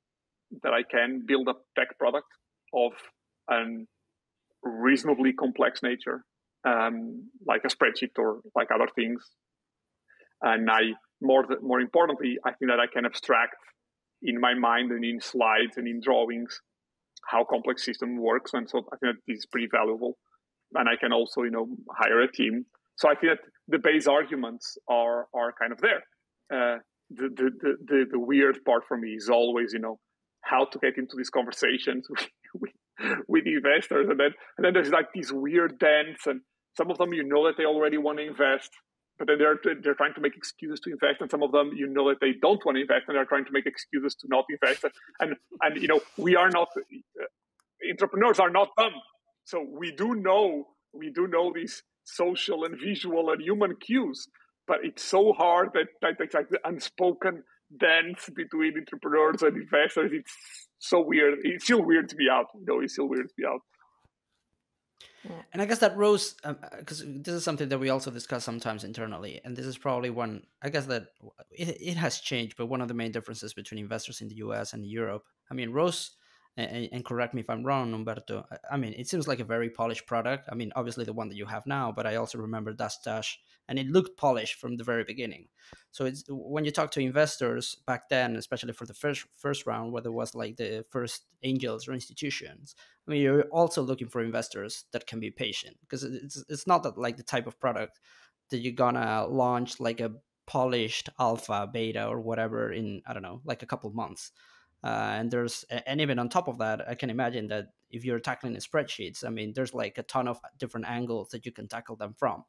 that I can build a tech product of a reasonably complex nature, like a spreadsheet or like other things. And more importantly, I think that I can abstract in my mind and in slides and in drawings how complex system works. And so I think that this is pretty valuable. And I can also, hire a team. So I think that the base arguments are kind of there. The weird part for me is always, how to get into these conversations with investors. And then there's like these weird dents, and some of them, that they already want to invest, but then they're trying to make excuses to invest, and some of them, that they don't want to invest, and they're trying to make excuses to not invest. And we are not entrepreneurs are not dumb, so we do know these social and visual and human cues, but it's so hard that it's like the unspoken dance between entrepreneurs and investors. It's so weird. It's still weird to be out. It's still weird to be out. And I guess that Rose, because this is something that we also discuss sometimes internally, and this is probably one, I guess that it has changed, but one of the main differences between investors in the US and Europe. Rose, and correct me if I'm wrong, Humberto, it seems like a very polished product. Obviously the one that you have now, but I also remember Dash, and it looked polished from the very beginning. So it's when you talk to investors back then, especially for the first round, whether it was like the first angels or institutions, you're also looking for investors that can be patient, because it's not that like the type of product that you're gonna launch like a polished alpha, beta, or whatever in, I don't know, like a couple of months. And even on top of that, I can imagine that if you're tackling the spreadsheets, there's like a ton of different angles that you can tackle them from.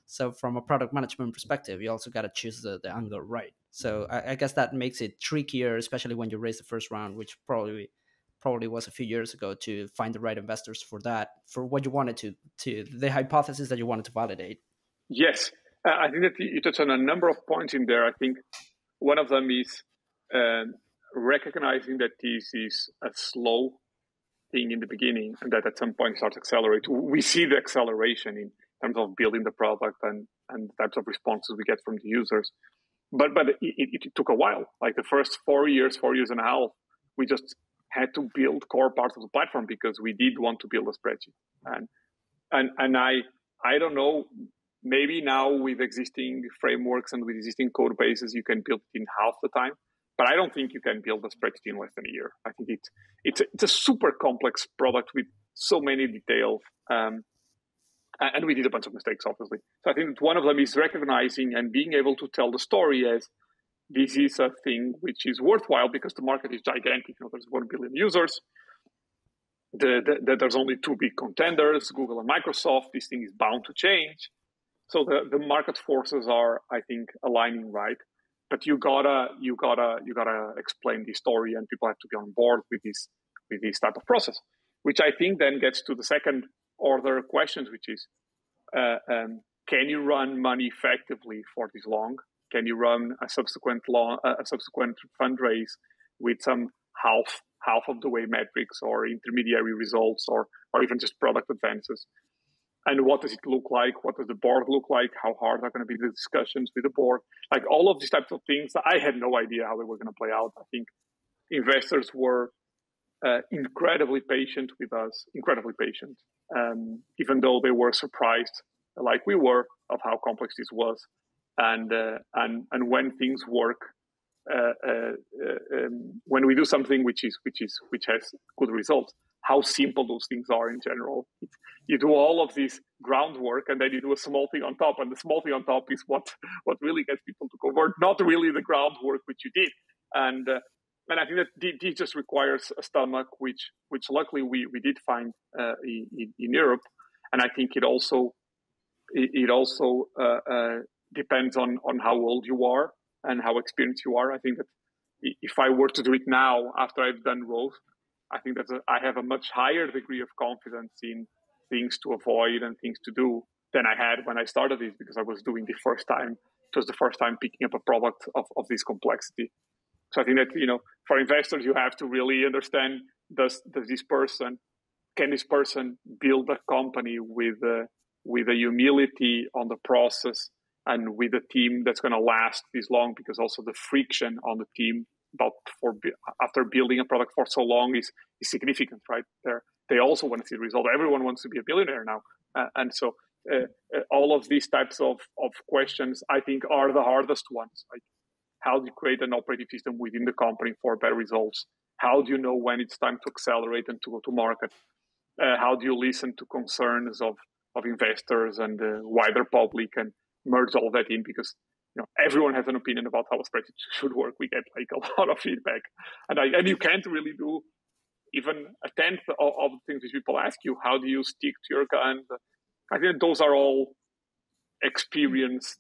So from a product management perspective, you also got to choose the angle right. So I guess that makes it trickier, especially when you raise the first round, which probably was a few years ago, to find the right investors for what you wanted to the hypothesis that you wanted to validate. Yes, I think that you touched on a number of points in there. I think one of them is recognizing that this is a slow thing in the beginning, and that at some point starts to accelerate. We see the acceleration in terms of building the product and the types of responses we get from the users. But it took a while. Like the first 4 years and a half, we just had to build core parts of the platform because we did want to build a spreadsheet. And I don't know, maybe now with existing frameworks and with existing code bases, you can build it in half the time. But I don't think you can build a spreadsheet in less than a year. I think it's a super complex product with so many details. And we did a bunch of mistakes, obviously. So I think that one of them is recognizing and being able to tell the story as this is a thing which is worthwhile because the market is gigantic. There's 1 billion users. there's only two big contenders, Google and Microsoft. This thing is bound to change. So the market forces are, I think, aligning right. But you gotta explain the story, and people have to be on board with this type of process, which I think then gets to the second order questions, which is, can you run money effectively for this long? Can you run a subsequent fundraise with some half of the way metrics or intermediary results or even just product advances? And what does it look like? What does the board look like? How hard are going to be the discussions with the board? Like all of these types of things, I had no idea how they were going to play out. I think investors were incredibly patient with us, incredibly patient, even though they were surprised, like we were, of how complex this was. And when things work, when we do something which has good results, how simple those things are in general. You do all of this groundwork, and then you do a small thing on top, and the small thing on top is what really gets people to convert, not really the groundwork which you did. And I think that this just requires a stomach, which luckily we did find in Europe. And I think it also depends on how old you are and how experienced you are. I think that if I were to do it now after I've done Rose, I think that I have a much higher degree of confidence in things to avoid and things to do than I had when I started this, because I was doing the first time. It was the first time picking up a product of this complexity. So I think that, for investors, you have to really understand, can this person build a company with a humility on the process and with a team that's going to last this long, because also the friction on the team after building a product for so long is significant, right? They also want to see the result. Everyone wants to be a billionaire now. And so all of these types of questions, I think, are the hardest ones. Like, how do you create an operating system within the company for better results? How do you know when it's time to accelerate and to go to market? How do you listen to concerns of investors and the wider public and merge all that in? Because everyone has an opinion about how a spreadsheet should work. We get like a lot of feedback, and you can't really do even a tenth of the things which people ask you. How do you stick to your guns? I think those are all experiences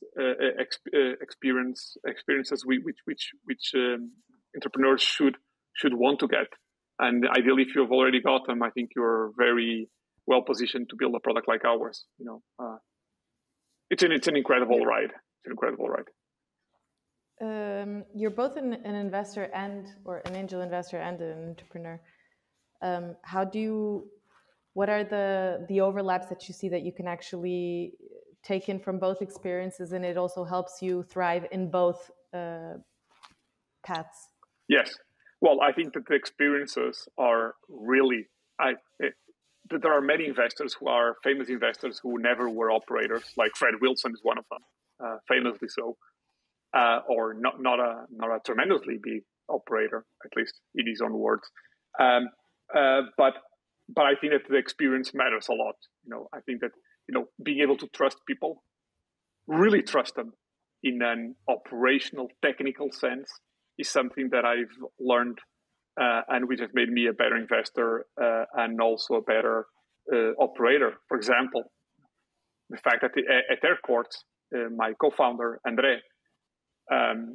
which entrepreneurs should want to get. And ideally, if you've already got them, I think you're very well positioned to build a product like ours. It's an incredible ride. It's an incredible ride. You're both an investor or an angel investor and an entrepreneur. What are the overlaps that you see that you can actually take in from both experiences, and it also helps you thrive in both paths? Yes. Well, I think that the experiences are really, there are many investors who are famous investors who never were operators, like Fred Wilson is one of them, famously so, or not a tremendously big operator, at least in his own words. But I think that the experience matters a lot. I think that being able to trust people, really trust them in an operational, technical sense, is something that I've learned, and which has made me a better investor and also a better operator. For example, the fact that at Airports, my co-founder Andre,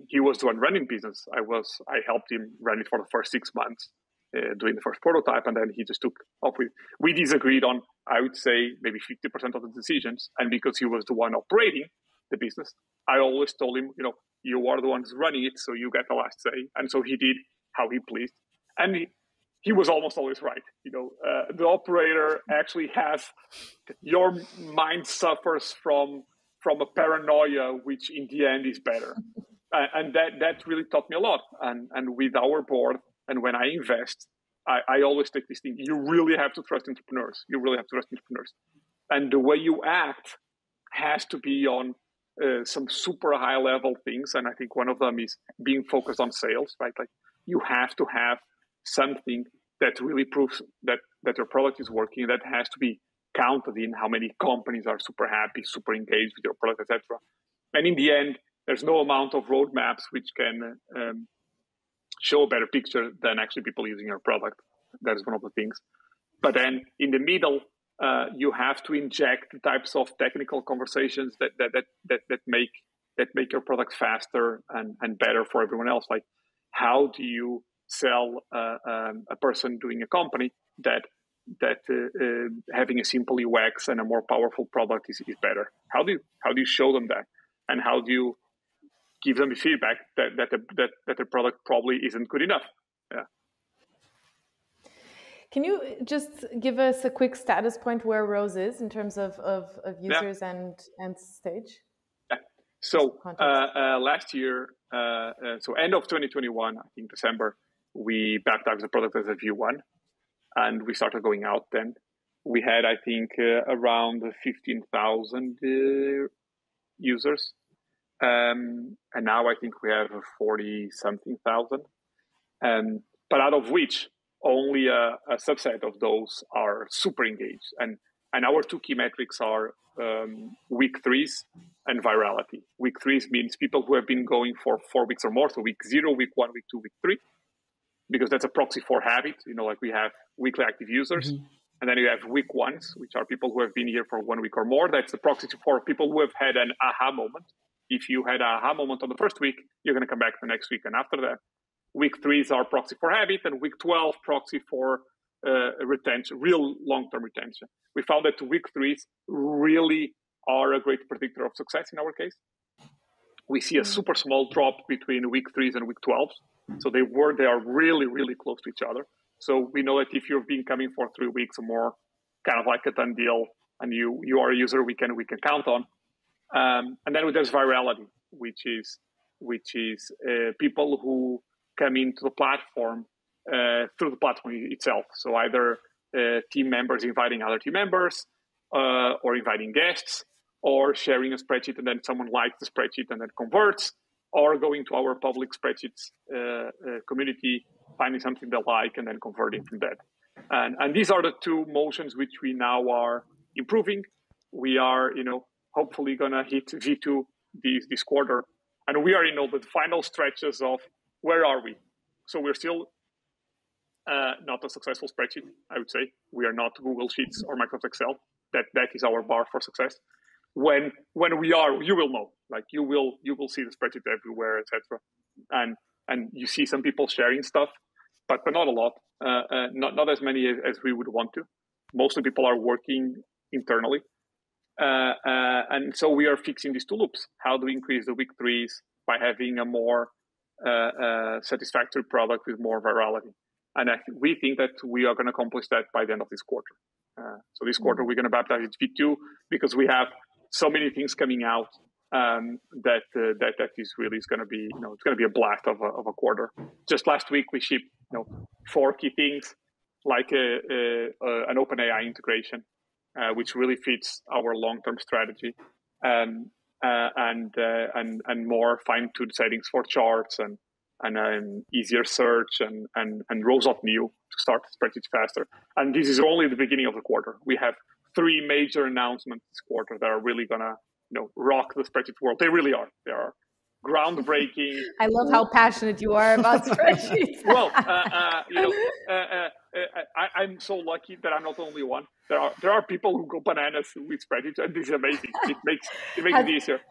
he was the one running business. I helped him run it for the first 6 months, doing the first prototype, and then he just took off with. We disagreed on, I would say, maybe 50% of the decisions, and because he was the one operating the business, I always told him, you are the ones running it, so you get the last say. And so he did how he pleased, and he was almost always right. The operator actually has, your mind suffers from a paranoia, which in the end is better. And that really taught me a lot. And with our board, and when I invest, I always take this thing. You really have to trust entrepreneurs. You really have to trust entrepreneurs. And the way you act has to be on some super high level things. And I think one of them is being focused on sales, right? Like, you have to have something that really proves that your product is working. That has to be counted in how many companies are super happy, super engaged with your product, etc. And in the end, there's no amount of roadmaps which can show a better picture than actually people using your product. That is one of the things. But then in the middle, you have to inject the types of technical conversations that make your product faster and better for everyone else. Like, how do you sell a person doing a company that having a simple UX and a more powerful product is better? How do you show them that, and how do you give them the feedback that the product probably isn't good enough? Yeah. Can you just give us a quick status point where Rose is in terms of users and stage? Yeah. So last year, so end of 2021, I think December, we baptized the product as a V1, and we started going out then. We had, I think, around 15,000 users. And now I think we have 40-something thousand. But out of which, only a subset of those are super engaged. And our two key metrics are week 3s and virality. Week 3s means people who have been going for 4 weeks or more, so week 0, week 1, week 2, week 3, because that's a proxy for habit. Like we have weekly active users, and then you have week 1s, which are people who have been here for 1 week or more. That's the proxy for people who have had an aha moment. If you had an aha moment on the first week, you're going to come back the next week and after that. Week 3s are proxy for habit, and week 12 proxy for retention, real long-term retention. We found that week 3s really are a great predictor of success in our case. We see a super small drop between week 3s and week 12s. So they are really, really close to each other. So we know that if you've been coming for 3 weeks or more, kind of like a done deal, and you are a user we can count on. And then there's virality, which is people who come into the platform through the platform itself. So either team members inviting other team members, or inviting guests, or sharing a spreadsheet and then someone likes the spreadsheet and then converts, or going to our public spreadsheets community, finding something they like and then converting from that. And these are the two motions which we now are improving. We are, hopefully going to hit V2 this quarter. And we are in all the final stretches of where are we? So we're still not a successful spreadsheet, I would say. We are not Google Sheets or Microsoft Excel. That is our bar for success. When we are, you will know. Like you will see the spreadsheet everywhere, etc. And you see some people sharing stuff, but not a lot. Not as many as we would want to. Most of the people are working internally. And so we are fixing these two loops. How do we increase the week 3s by having a more satisfactory product with more virality? And we think that we are going to accomplish that by the end of this quarter. So this quarter, we're going to baptize it V2 because we have so many things coming out that is really going to be, it's going to be a blast of a quarter. Just last week, we shipped 4 key things like an OpenAI integration, which really fits our long-term strategy, and more fine-tuned settings for charts and easier search and rows of new to start the spreadsheet faster. And this is only the beginning of the quarter. We have 3 major announcements this quarter that are really gonna rock the spreadsheet world. They really are. They are groundbreaking. I love how passionate you are about spreadsheets. Well, I'm so lucky that I'm not the only one. There are people who go bananas with spreadsheets, and this is amazing. It makes it easier.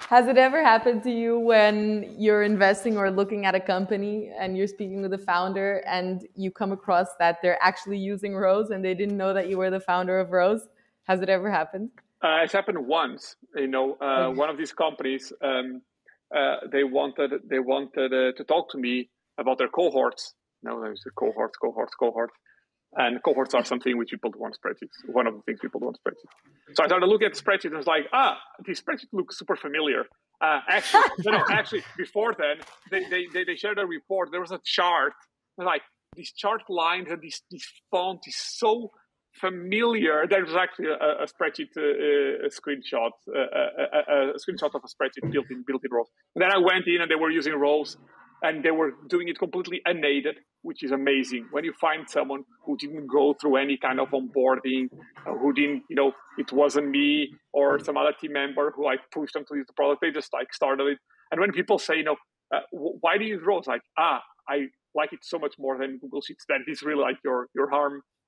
Has it ever happened to you when you're investing or looking at a company and you're speaking with the founder and you come across that they're actually using Rose and they didn't know that you were the founder of Rose? Has it ever happened? It's happened once. One of these companies, they wanted to talk to me about their cohorts. There's cohorts. And cohorts are something which people do on spreadsheets. One of the things people do on spreadsheets. So I started looking at the spreadsheet and was like, this spreadsheet looks super familiar. Actually, before then, they shared a report. There was a chart. Like, this chart line and this font is so familiar. There was actually a spreadsheet, a screenshot of a spreadsheet built in Rows. And then I went in and they were using Rows. And they were doing it completely unaided, which is amazing. When you find someone who didn't go through any kind of onboarding, who didn't, it wasn't me or some other team member who pushed them to use the product, they just started it. And when people say, why do you use Rows? I like it so much more than Google Sheets. That is really like your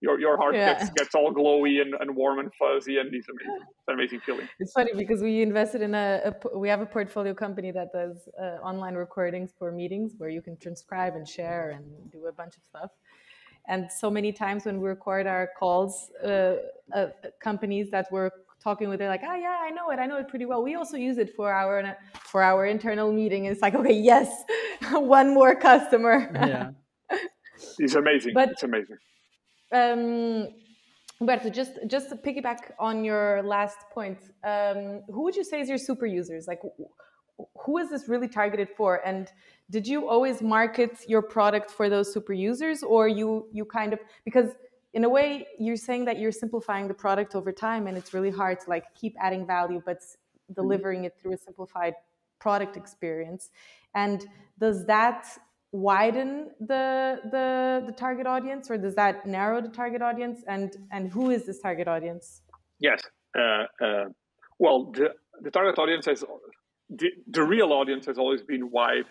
your heart Yeah. gets all glowy and warm and fuzzy, and it's an amazing feeling. It's funny because we invested in we have a portfolio company that does online recordings for meetings where you can transcribe and share and do a bunch of stuff. And so many times when we record our calls, companies that we're talking with, they're like, "Oh yeah, I know it pretty well. We also use it for our internal meeting." And it's like, okay, yes, one more customer. Yeah. It's amazing. But it's amazing. Humberto, just to piggyback on your last point, who would you say is your super users? Like, who is this really targeted for? And did you always market your product for those super users, or you kind of, because in a way you're saying that you're simplifying the product over time, and it's really hard to like keep adding value, but delivering it through a simplified product experience. And does that widen the target audience, or does that narrow the target audience? And who is this target audience? Yes. Well, the target audience has the real audience has always been wide.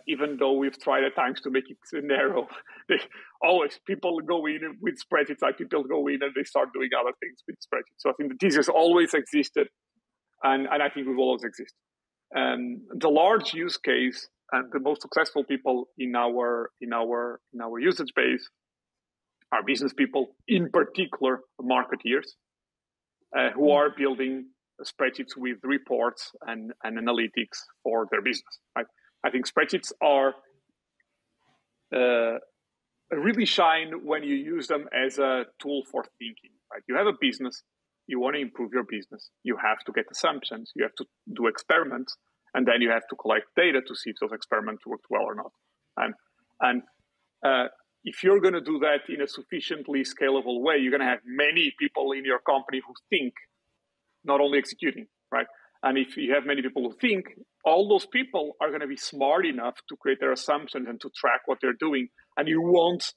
Even though we've tried at times to make it narrow, people go in with spreadsheets. Like people go in and they start doing other things with spreadsheets. So I think that this has always existed, and I think it will always exist. The large use case and the most successful people in our usage base are business people, in particular marketeers, who are building spreadsheets with reports and analytics for their business. Right? I think spreadsheets are really shine when you use them as a tool for thinking. Right? You have a business, you want to improve your business, you have to get assumptions, you have to do experiments, and then you have to collect data to see if those experiments worked well or not. And if you're going to do that in a sufficiently scalable way, you're going to have many people in your company who think, not only executing, right? And if you have many people who think, all those people are going to be smart enough to create their assumptions and to track what they're doing. And you won't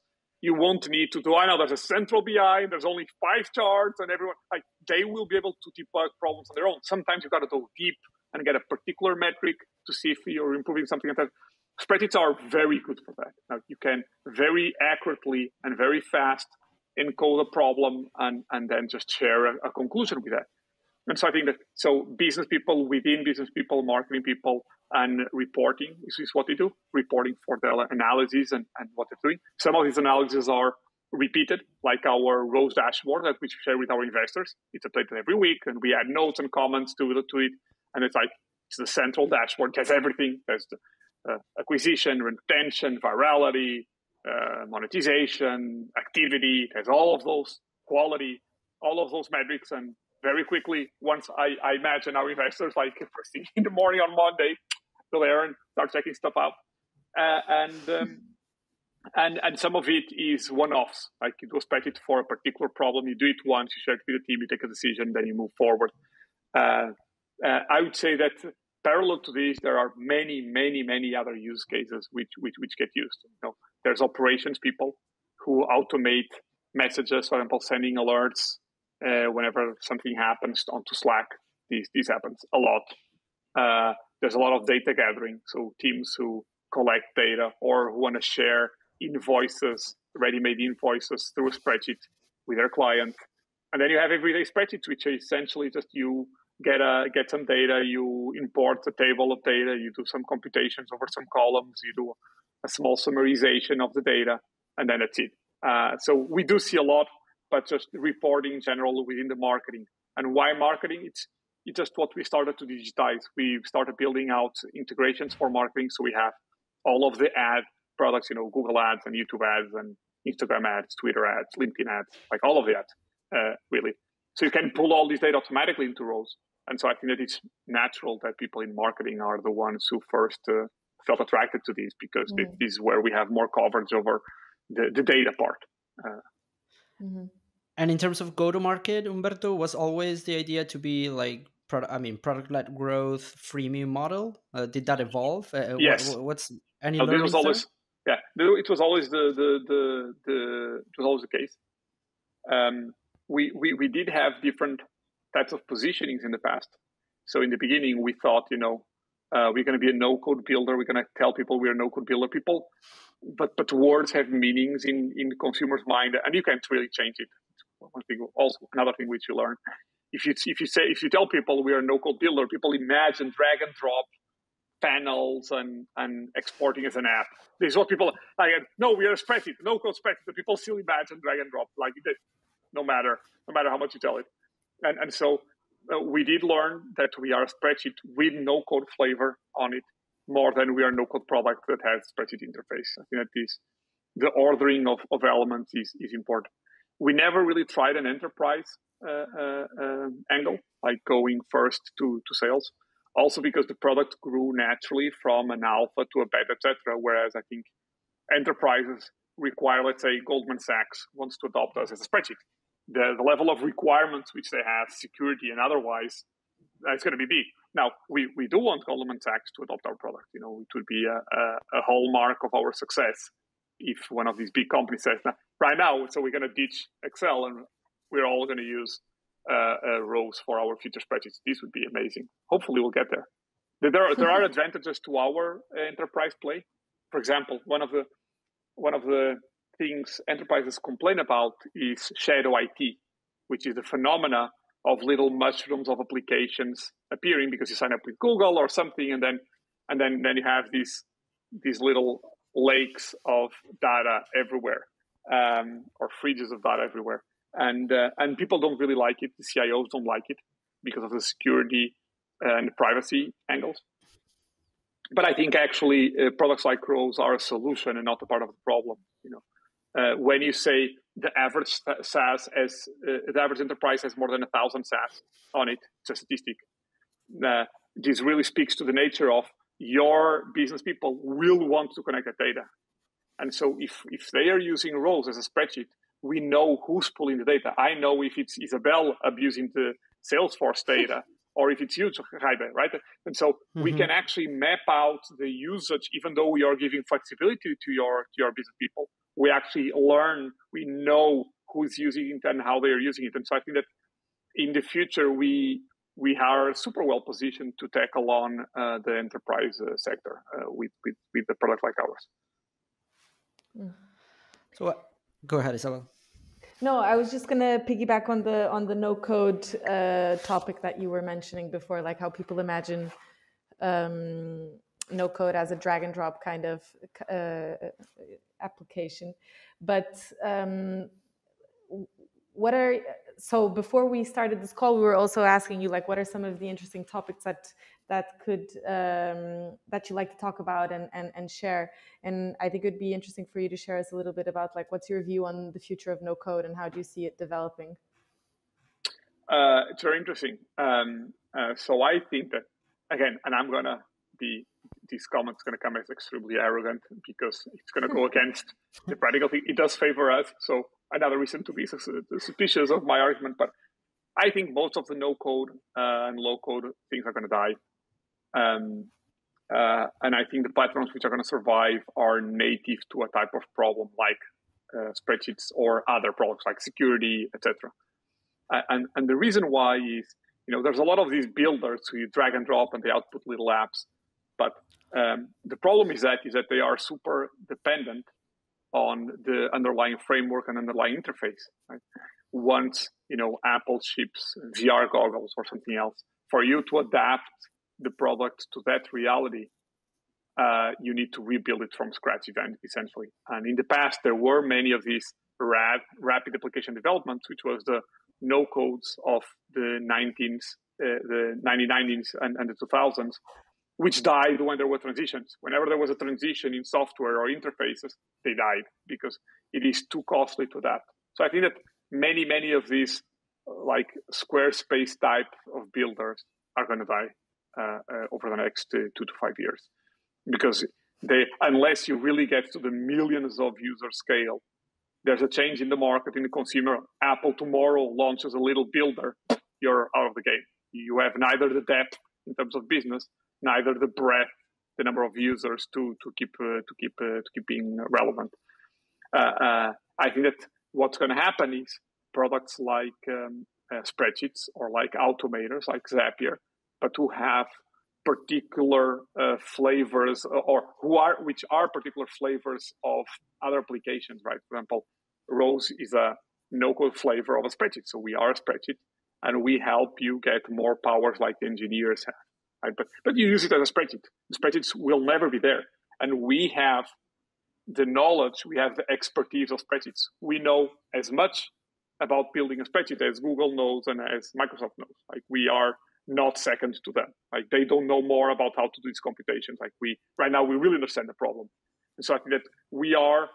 need to do, I know there's a central BI and there's only 5 charts and everyone, like they will be able to debug problems on their own. Sometimes you've got to go deep and get a particular metric to see if you're improving something like that. Spreadsheets are very good for that. Now, you can very accurately and very fast encode a problem and then just share a conclusion with that. And so I think that business people within business people, marketing people, and reporting is what they do. Reporting for their analysis and what they're doing. Some of these analyses are repeated, like our Rose dashboard that we share with our investors. It's updated every week, and we add notes and comments to it. And it's the central dashboard. It has everything. There's the acquisition, retention, virality, monetization, activity. It has all of those, quality, all of those metrics. And very quickly, once I imagine our investors, like first thing in the morning on Monday, go there and start checking stuff out. And some of it is one-offs. Like it was paid for a particular problem. You do it once, you share it with the team, you take a decision, then you move forward. I would say that parallel to this, there are many, many, many other use cases which get used. There's operations people who automate messages, for example, sending alerts whenever something happens onto Slack. This happens a lot. There's a lot of data gathering, so teams who collect data or who want to share invoices, ready-made invoices through a spreadsheet with their client. And then you have everyday spreadsheets, which are essentially just you get some data, you import a table of data, you do some computations over some columns, you do a small summarization of the data, and then that's it. So we do see a lot, but just reporting in general within the marketing. And why marketing? It's just what we started to digitize. We started building out integrations for marketing. So we have all of the ad products, Google ads and YouTube ads and Instagram ads, Twitter ads, LinkedIn ads, like all of the ads, really. So you can pull all this data automatically into Rose. And so I think that it's natural that people in marketing are the ones who first felt attracted to this, because this is where we have more coverage over the data part. And in terms of go-to-market, Humberto, was always the idea to be like product-led growth, freemium model? Did that evolve? Yes. What's any learnings this was always, there? Yeah, it was always it was always the case. We did have different types of positionings in the past. So in the beginning, we thought, we're going to be a no-code builder. We're going to tell people we're a no-code builder. People but words have meanings in the consumer's mind, and you can't really change it. One thing, also another thing which you learn, if you tell people we are a no-code builder, people imagine drag and drop panels and exporting as an app. This is what people like. No, we are a spreadsheet, no-code spreadsheet. The people still imagine drag and drop like that, no matter how much you tell it. And so we did learn that we are a spreadsheet with no-code flavor on it, more than we are a no-code product that has spreadsheet interface. I think that the ordering of elements is important. We never really tried an enterprise angle, like going first to sales. Also because the product grew naturally from an alpha to a beta, etc. Whereas I think enterprises require, let's say, Goldman Sachs wants to adopt us as a spreadsheet. The level of requirements which they have, security and otherwise, it's going to be big. Now, we do want Goldman Sachs to adopt our product. It would be a hallmark of our success if one of these big companies says, right now, so we're going to ditch Excel and we're all going to use rows for our future spreadsheets. This would be amazing. Hopefully we'll get there. There are advantages to our enterprise play. For example, one of the things enterprises complain about is shadow IT, which is the phenomena of little mushrooms of applications appearing because you sign up with Google or something, and then you have these little lakes of data everywhere, or fridges of data everywhere. And people don't really like it. The CIOs don't like it because of the security and privacy angles. But I think actually products like Rows are a solution and not a part of the problem. When you say the average SaaS the average enterprise has more than 1,000 SaaS on it, it's a statistic. This really speaks to the nature of your business people will want to connect that data. And so if they are using Rows as a spreadsheet, we know who's pulling the data. I know if it's Isabel abusing the Salesforce data or if it's you, Jaime, right? And so we can actually map out the usage, even though we are giving flexibility to your business people. We actually learn, we know who's using it and how they are using it. And so I think that in the future, we are super well positioned to tackle on the enterprise sector with the product like ours. So go ahead, Isabel. No, I was just gonna piggyback on the no code topic that you were mentioning before, like how people imagine no code as a drag and drop kind of application. But so before we started this call, we were also asking you, like, what are some of the interesting topics that you like to talk about and share? And I think it would be interesting for you to share us a little bit about, like, what's your view on the future of no code and how do you see it developing? It's very interesting. So I think that, again, and I'm going to be, this comment's going to come as extremely arrogant because it's going to go against the practical thing. It does favor us. So another reason to be suspicious of my argument. But I think most of the no-code and low-code things are going to die. And I think the platforms which are going to survive are native to a type of problem like spreadsheets or other problems like security, etc. And the reason why is, there's a lot of these builders who you drag and drop and they output little apps. But the problem is that they are super dependent on the underlying framework and underlying interface. Right? Once, Apple ships VR goggles or something else, for you to adapt the product to that reality, you need to rebuild it from scratch, essentially. And in the past, there were many of these rapid application developments, which was the no codes of the 1990s and the 2000s, which died when there were transitions. Whenever there was a transition in software or interfaces, they died because it is too costly to adapt. So I think that many of these like Squarespace type of builders are going to die over the next 2 to 5 years, because unless you really get to the millions of user scale, there's a change in the market, in the consumer. Apple tomorrow launches a little builder, you're out of the game. You have neither the depth in terms of business, neither the breadth, the number of users to keep being relevant. I think that what's going to happen is products like spreadsheets or like automators like Zapier, but who have particular flavors, or which are particular flavors of other applications, right? For example, Rose is a no-code flavor of a spreadsheet. So we are a spreadsheet, and we help you get more powers like the engineers have. Right? But you use it as a spreadsheet. The spreadsheets will never be there. And we have the knowledge, we have the expertise of spreadsheets. We know as much about building a spreadsheet as Google knows and as Microsoft knows. Like, we are not second to them. Like, they don't know more about how to do these computations. Like, right now we really understand the problem. And so I think that we are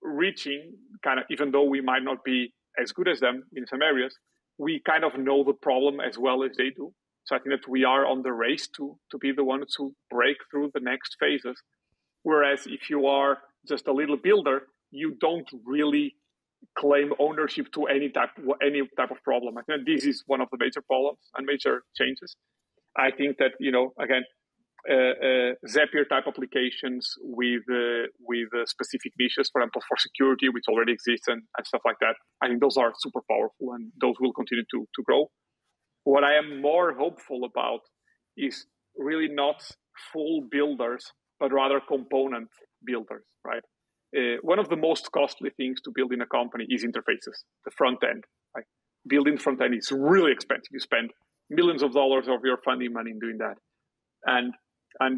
reaching kind of, even though we might not be as good as them in some areas, we kind of know the problem as well as they do. So I think that we are on the race to be the ones who break through the next phases. Whereas if you are just a little builder, you don't really claim ownership to any type of problem. I think this is one of the major problems and major changes. I think that, again, Zapier type applications with specific niches, for example, for security, which already exists and stuff like that. I think those are super powerful, and those will continue to grow. What I am more hopeful about is really not full builders, but rather component builders, right? One of the most costly things to build in a company is interfaces, the front end. Right? Building front end is really expensive. You spend millions of dollars of your funding money in doing that. And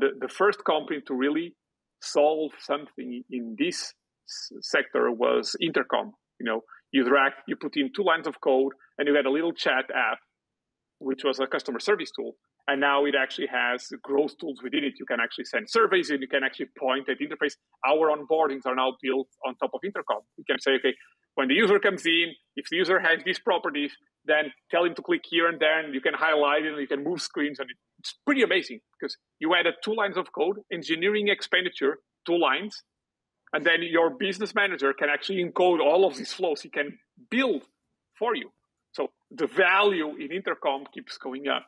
the first company to really solve something in this sector was Intercom. You put in 2 lines of code, and you had a little chat app, which was a customer service tool. And now it actually has growth tools within it. You can actually send surveys, and you can actually point at interface. Our onboardings are now built on top of Intercom. You can say, okay, when the user comes in, if the user has these properties, then tell him to click here and there, and you can highlight it, and you can move screens. And it's pretty amazing because you added 2 lines of code, engineering expenditure, 2 lines, and then your business manager can actually encode all of these flows. He can build for you. So the value in Intercom keeps going up.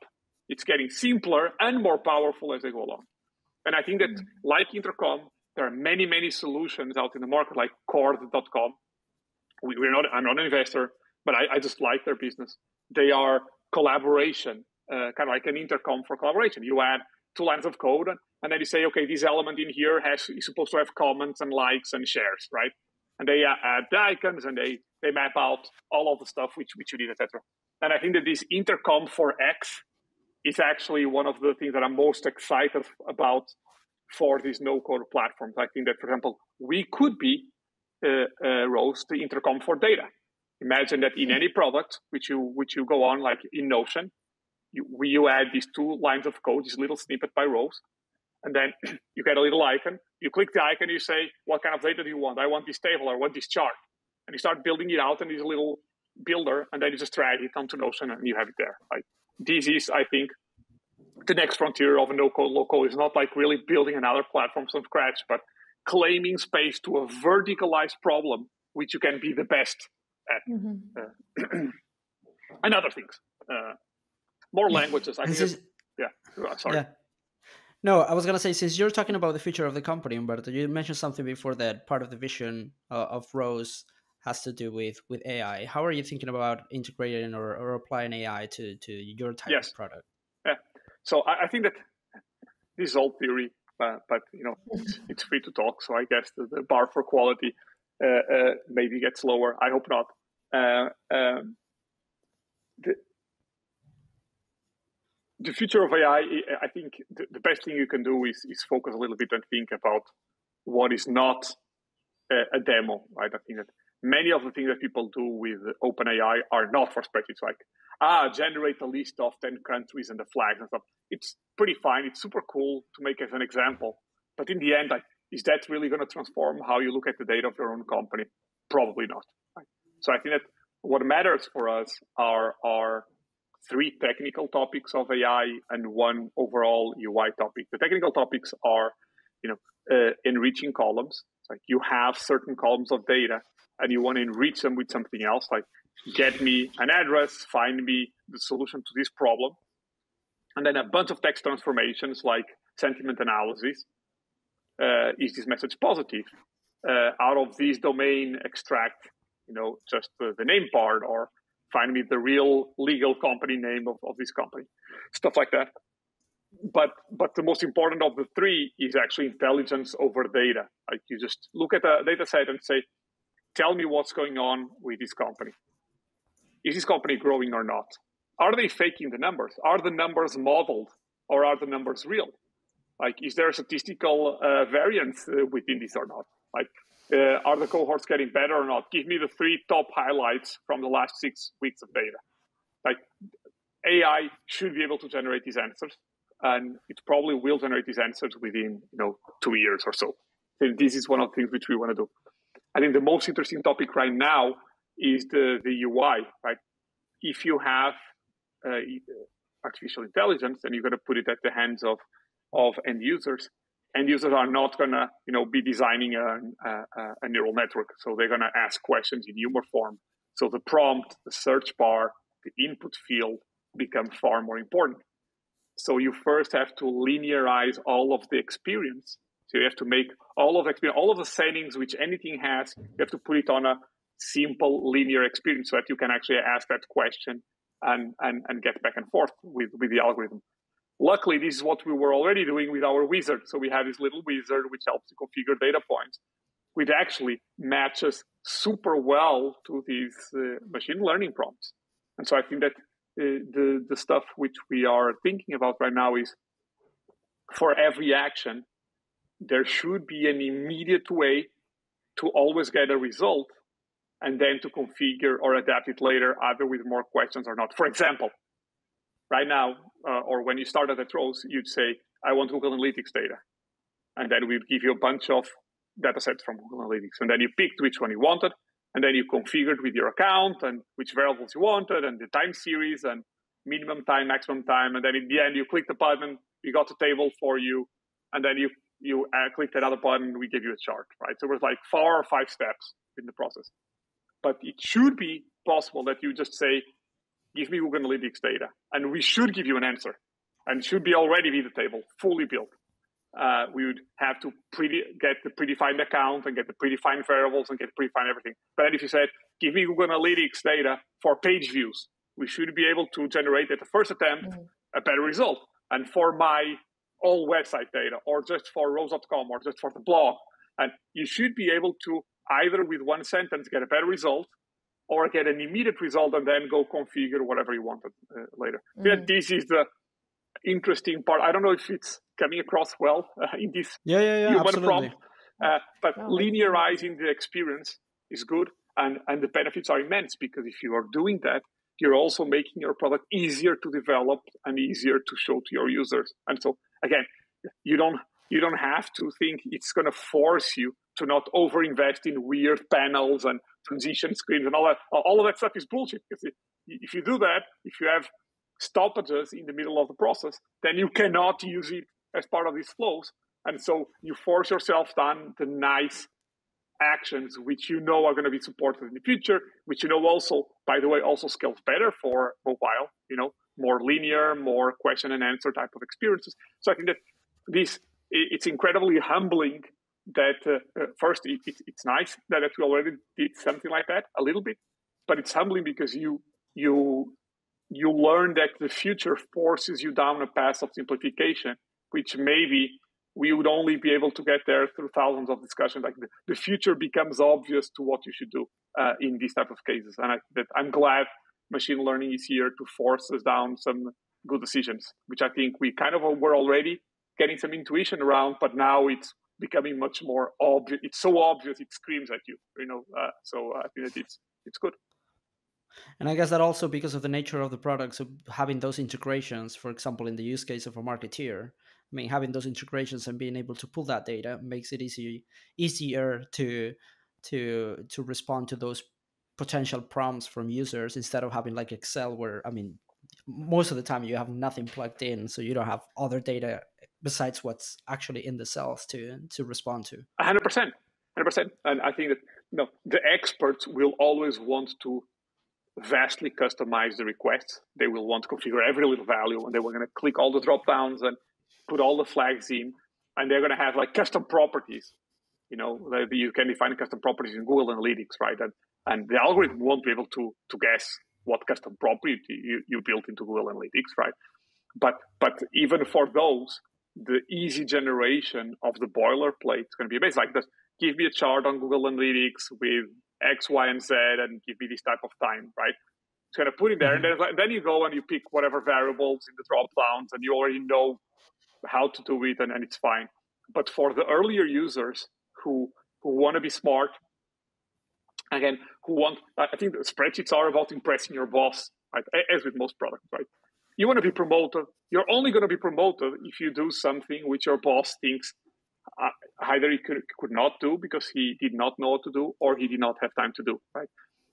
It's getting simpler and more powerful as they go along. And I think that, like Intercom, there are many, many solutions out in the market, like Cord.com. I'm not an investor, but I just like their business. They are collaboration, kind of like an Intercom for collaboration. You add 2 lines of code, and then you say, okay, this element in here is supposed to have comments and likes and shares, right? And they add the icons, and they map out all of the stuff which you need, etc. And I think that this Intercom for X is actually one of the things that I'm most excited about for these no-code platforms. I think that, for example, we could be Rose, the Intercom for data. Imagine that in any product which you go on, like in Notion, you add these 2 lines of code, this little snippet by Rose, and then you get a little icon. You click the icon, you say, what kind of data do you want? I want this table, or I want this chart. And you start building it out in this little builder, and then you just drag it onto Notion, and you have it there. Like, this is, I think, the next frontier of no-code, low-code. It's not like really building another platform from scratch, but claiming space to a verticalized problem, which you can be the best at. And other things. More languages. I think. Sorry. Yeah. No, I was going to say, since you're talking about the future of the company, Humberto, you mentioned something before that part of the vision of Rose has to do with AI. How are you thinking about integrating or applying AI to your type of product? Yeah. So I think that this is all theory, but it's free to talk. So I guess the bar for quality maybe gets lower. I hope not. The future of AI, I think the best thing you can do is focus a little bit and think about what is not a demo, right? I think that many of the things that people do with OpenAI are not for spreadsheets, like, generate a list of 10 countries and the flags and stuff. It's pretty fine. It's super cool to make as an example. But in the end, is that really going to transform how you look at the data of your own company? Probably not. Right? So I think that what matters for us are 3 technical topics of AI and 1 overall UI topic. The technical topics are, enriching columns. It's like you have certain columns of data and you want to enrich them with something else, like get me an address, find me the solution to this problem. And then a bunch of text transformations like sentiment analysis. Is this message positive? Out of this domain, extract, just the name part, or find me the real legal company name of this company. Stuff like that. but the most important of the three is actually intelligence over data. Like you just look at a data set and say, tell me what's going on with this company. Is this company growing or not? Are they faking the numbers? Are the numbers modeled or are the numbers real? Like, is there a statistical variance within this or not? Like, are the cohorts getting better or not? Give me the 3 top highlights from the last 6 weeks of data. Like, AI should be able to generate these answers, and it probably will generate these answers within 2 years or so. So this is one of the things which we want to do. I think the most interesting topic right now is the UI, right? If you have artificial intelligence and you're going to put it at the hands of end users are not going to be designing a neural network. So they're going to ask questions in humor form. So the prompt, the search bar, the input field become far more important. So you first have to linearize all of the experience. So you have to make all of the settings which anything has, you have to put it on a simple linear experience so that you can actually ask that question and get back and forth with the algorithm. Luckily, this is what we were already doing with our wizard. So we have this little wizard which helps to configure data points, which actually matches super well to these machine learning prompts. And so I think that the stuff which we are thinking about right now is, for every action, there should be an immediate way to always get a result and then to configure or adapt it later, either with more questions or not. For example, right now, or when you started at Rose, you'd say, I want Google Analytics data. And then we'd give you a bunch of data sets from Google Analytics. And then you picked which one you wanted. And then you configured with your account and which variables you wanted and the time series and minimum time, maximum time. And then in the end, you click the button, we got the table for you. And then you clicked another button, we gave you a chart, right? So it was like 4 or 5 steps in the process. But it should be possible that you just say, give me Google Analytics data, and we should give you an answer, and it should be already be the table, fully built. We would have to get the predefined account and get the predefined variables and get predefined everything. But then if you said, give me Google Analytics data for page views, we should be able to generate at the first attempt a better result. And for my all website data, or just for Rowscom, or just for the blog, and you should be able to either with one sentence get a better result, or get an immediate result and then go configure whatever you wanted later. Yeah, this is the interesting part. I don't know if it's coming across well in this human absolutely. prompt, but linearizing the experience is good, and the benefits are immense, because if you are doing that, you're also making your product easier to develop and easier to show to your users. And so again, you don't have to think it's going to force you to not overinvest in weird panels and transition screens and all that. All of that stuff is bullshit. Because if you do that, if you have stoppages in the middle of the process, then you cannot use it as part of these flows. And so you force yourself down the nice actions which are going to be supported in the future, which also, by the way, also scales better for mobile, more linear, more question and answer type of experiences. So I think that it's incredibly humbling that first it's nice that we already did something like that a little bit, but it's humbling because you learn that the future forces you down a path of simplification, which maybe we would only be able to get there through thousands of discussions. Like the future becomes obvious to what you should do in these type of cases, and I'm glad machine learning is here to force us down some good decisions, which I think we kind of were already getting some intuition around, but now it's becoming much more obvious. It's so obvious it screams at you, so I think that it's good. And I guess that also because of the nature of the product, so having those integrations, for example, in the use case of a marketeer, I mean, having those integrations and being able to pull that data makes it easier to respond to those potential prompts from users, instead of having like Excel, where, I mean, most of the time you have nothing plugged in, so you don't have other data besides what's actually in the cells to respond to. 100%. And I think that the experts will always want to vastly customize the requests. They will want to configure every little value, and they were going to click all the drop downs and put all the flags in, and they're going to have like custom properties. You can define custom properties in Google Analytics, right? And the algorithm won't be able to guess what custom property you built into Google Analytics, right? But even for those, the easy generation of the boilerplate is going to be amazing. Like, give me a chart on Google Analytics with X, Y, and Z, and give me this type of time, right? It's going to put it there, and then you go and you pick whatever variables in the drop downs, and you already know how to do it, and it's fine. But for the earlier users who want to be smart, again, I think the spreadsheets are about impressing your boss, right? As with most products, right? You want to be promoted. You're only going to be promoted if you do something which your boss thinks either he could not do because he did not know what to do, or he did not have time to do, right?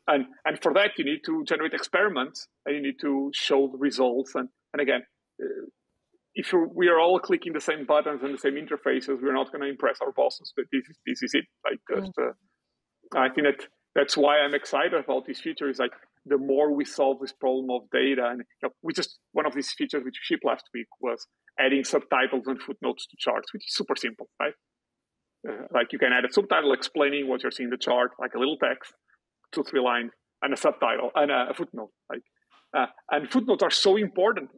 And for that, you need to generate experiments, and you need to show the results. And again, if we are all clicking the same buttons and the same interfaces, we're not going to impress our bosses. But this is it. Like, I think that's why I'm excited about this feature. Is like, the more we solve this problem of data, and one of these features which we shipped last week was adding subtitles and footnotes to charts, which is super simple, right? Like, you can add a subtitle explaining what you're seeing in the chart, like a little text, 2-3 lines, and a subtitle and a footnote. And footnotes are so important.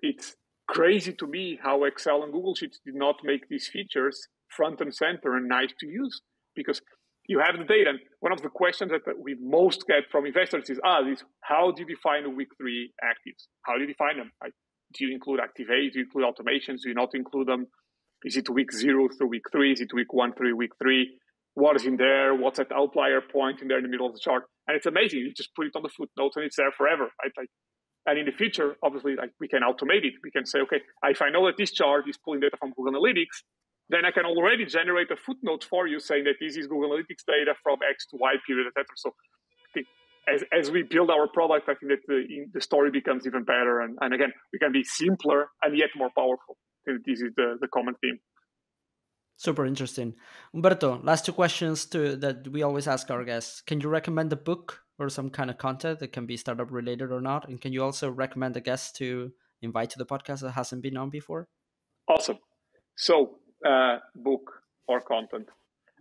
It's crazy to me how Excel and Google Sheets did not make these features front and center and nice to use, because you have the data. And one of the questions that we most get from investors is, how do you define a week 3 actives? How do you define them? Do you include activates? Do you include automations? Do you not include them? Is it week 0 through week 3? Is it week 1 through week 3? What is in there? What's that outlier point in there in the middle of the chart? And it's amazing. You just put it on the footnotes and it's there forever, right? And in the future, obviously, we can automate it. We can say, okay, if I know that this chart is pulling data from Google Analytics, then I can already generate a footnote for you saying that this is Google Analytics data from X to Y period, etc. So as we build our product, I think that the story becomes even better. And again, we can be simpler and yet more powerful. I think this is the common theme. Super interesting. Humberto, last 2 questions that we always ask our guests. Can you recommend a book or some kind of content that can be startup related or not? And can you also recommend a guest to invite to the podcast that hasn't been on before? Awesome. So, book or content.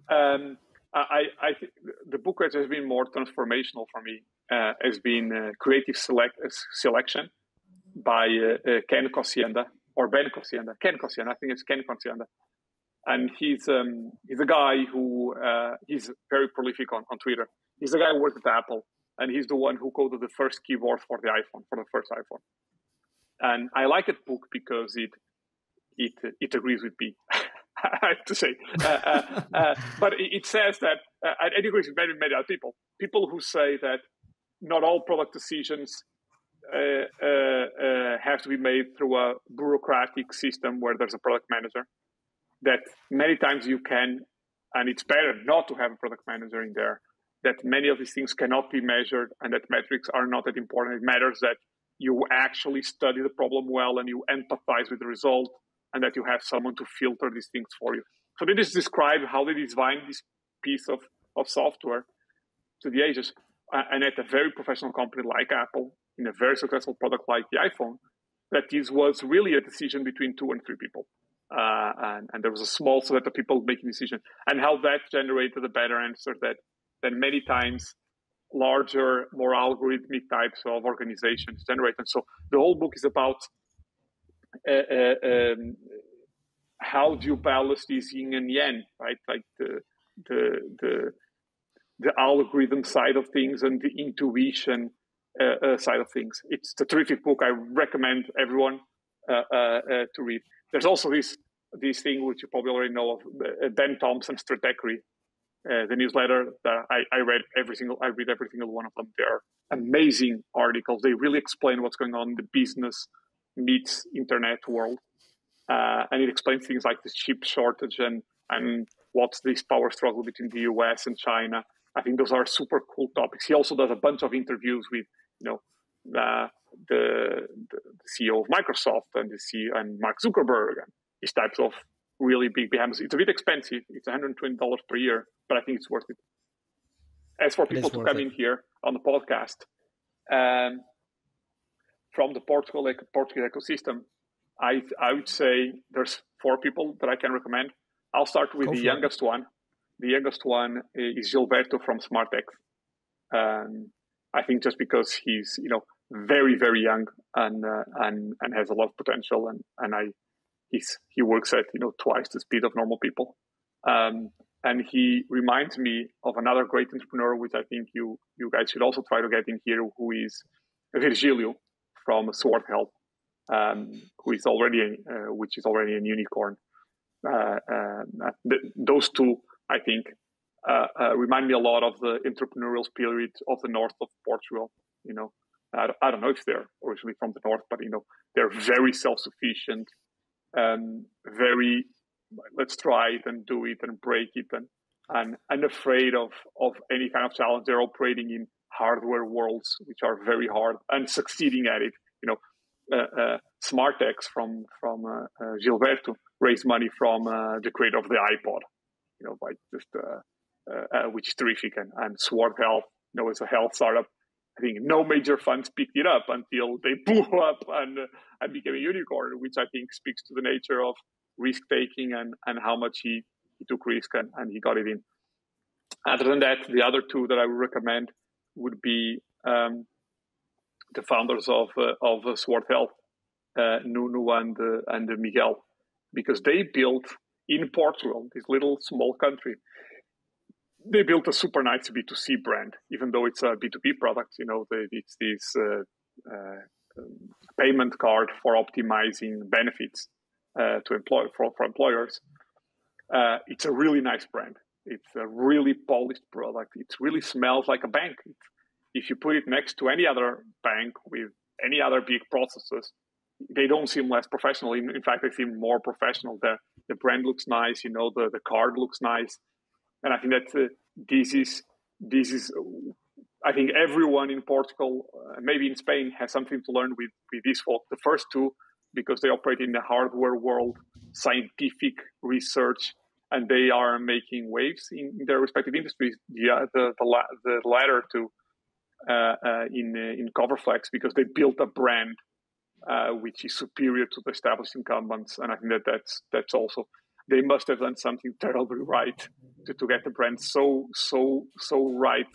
I think the book that has been more transformational for me has been Creative Selection by Ken Kosienda, or Ben Kosienda. Ken Kosienda, I think it's Ken Kosienda. And he's a guy who he's very prolific on Twitter. He's the guy who worked at Apple, and he's the one who coded the first keyboard for the first iPhone. And I like that book because it agrees with me. I have to say, but it says that, and it agrees with many other people who say that not all product decisions have to be made through a bureaucratic system where there's a product manager. That many times you can, and it's better not to have a product manager in there, that many of these things cannot be measured and that metrics are not that important. It matters that you actually study the problem well and you empathize with the result, and that you have someone to filter these things for you. So they just describe how they design this piece of software to the ages. And at a very professional company like Apple, in a very successful product like the iPhone, that this was really a decision between 2 and 3 people. And there was a small set of people making decisions, and how that generated a better answer than many times larger, more algorithmic types of organizations generate. And so the whole book is about how do you balance this yin and yang, right? Like the algorithm side of things and the intuition side of things. It's a terrific book. I recommend everyone to read. There's also this thing which you probably already know of, Ben Thompson's Stratechery, the newsletter that I read every single one of them. They are amazing articles. They really explain what's going on in the business meets internet world, and it explains things like the chip shortage and what's this power struggle between the US and China. I think those are super cool topics. He also does a bunch of interviews with the CEO of Microsoft and the CEO and Mark Zuckerberg and these types of really big behemoths. It's a bit expensive. It's $120 per year, but I think it's worth it. As for people to come in here on the podcast from the Portugal ecosystem, I would say there's 4 people that I can recommend. I'll start with the youngest one. The youngest one is Gilberto from SmartX. I think just because he's, very, very young and has a lot of potential. And he works at twice the speed of normal people. And he reminds me of another great entrepreneur, which I think you guys should also try to get in here, who is Virgilio from Sword Health, who is already which is already a unicorn. Those two, I think, remind me a lot of the entrepreneurial spirit of the north of Portugal. I don't know if they're originally from the north, but they're very self-sufficient, very let's try it and do it and break it, and unafraid of any kind of challenge. They're operating in hardware worlds which are very hard and succeeding at it. SmartX from Gilberto raised money from the creator of the iPod, by just which is terrific, and Sword Health, is a health startup. I think no major funds picked it up until they blew up and became a unicorn, which I think speaks to the nature of risk taking and how much he took risk and he got it in. Other than that, the other two that I would recommend would be the founders of Sword Health, Nuno and Miguel, because they built in Portugal, this little small country. They built a super nice B2C brand, even though it's a B2B product. It's this payment card for optimizing benefits for employers. It's a really nice brand. It's a really polished product. It really smells like a bank. If you put it next to any other bank with any other big processes, they don't seem less professional. In fact, they seem more professional. The brand looks nice. The card looks nice. And I think that this is. I think everyone in Portugal, maybe in Spain, has something to learn with these folk. The first two, because they operate in the hardware world, scientific research, and they are making waves in their respective industries. The latter two in Coverflex, because they built a brand which is superior to the established incumbents, and I think that's also. They must have done something terribly right to get the brand so right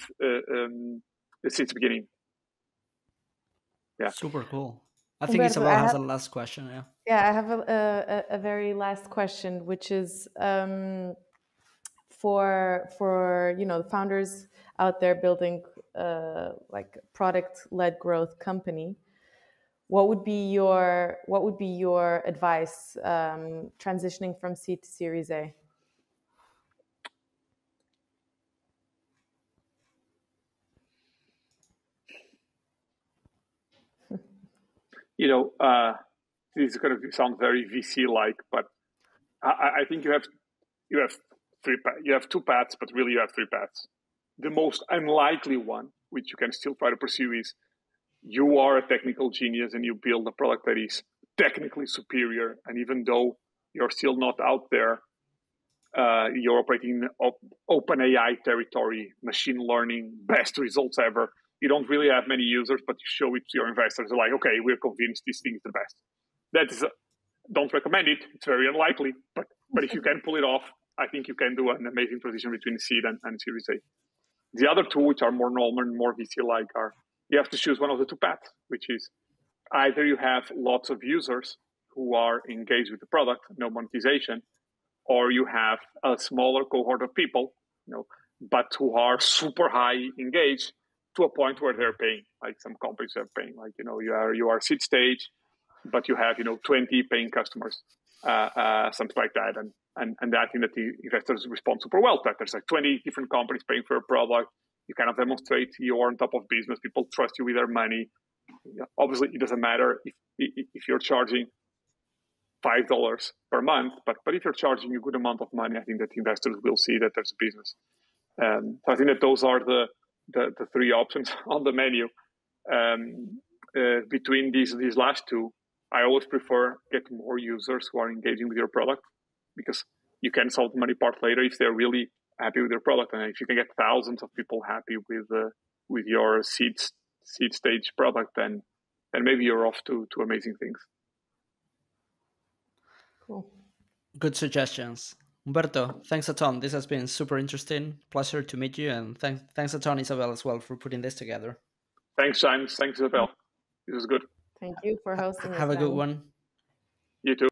since the beginning. Yeah, super cool. I think Isabel has a last question. Yeah, I have a very last question, which is for the founders out there building like product-led growth company. What would be your advice transitioning from seed to Series A? This is going to sound very VC-like, but I think you have two paths, but really you have three paths. The most unlikely one, which you can still try to pursue, is you are a technical genius and you build a product that is technically superior. And even though you're still not out there, you're operating in open AI territory, machine learning, best results ever. You don't really have many users, but you show it to your investors. They're like, okay, we're convinced this thing is the best. Don't recommend it. It's very unlikely. But if you can pull it off, I think you can do an amazing transition between seed and Series A. The other two, which are more normal and more VC-like, are you have to choose one of the two paths, which is either you have lots of users who are engaged with the product, no monetization, or you have a smaller cohort of people, but who are super high engaged to a point where they're paying, like some companies are paying, like, you are seed stage, but you have, 20 paying customers, something like that. And I think that the investors respond super well to that. There's like 20 different companies paying for a product. You kind of demonstrate you're on top of business. People trust you with their money. Obviously, it doesn't matter if you're charging $5 per month, but if you're charging a good amount of money, I think that investors will see that there's a business. So I think that those are the three options on the menu. Between these last two, I always prefer get more users who are engaging with your product, because you can solve the money part later if they're really happy with your product. And if you can get thousands of people happy with your seed stage product, then maybe you're off to amazing things. Cool. Good suggestions. Humberto, thanks a ton. This has been super interesting. Pleasure to meet you. And thanks a ton, Isabel, as well, for putting this together. Thanks, James. Thanks, Isabel. This was good. Thank you for hosting us, Have a good Danny. one. You too.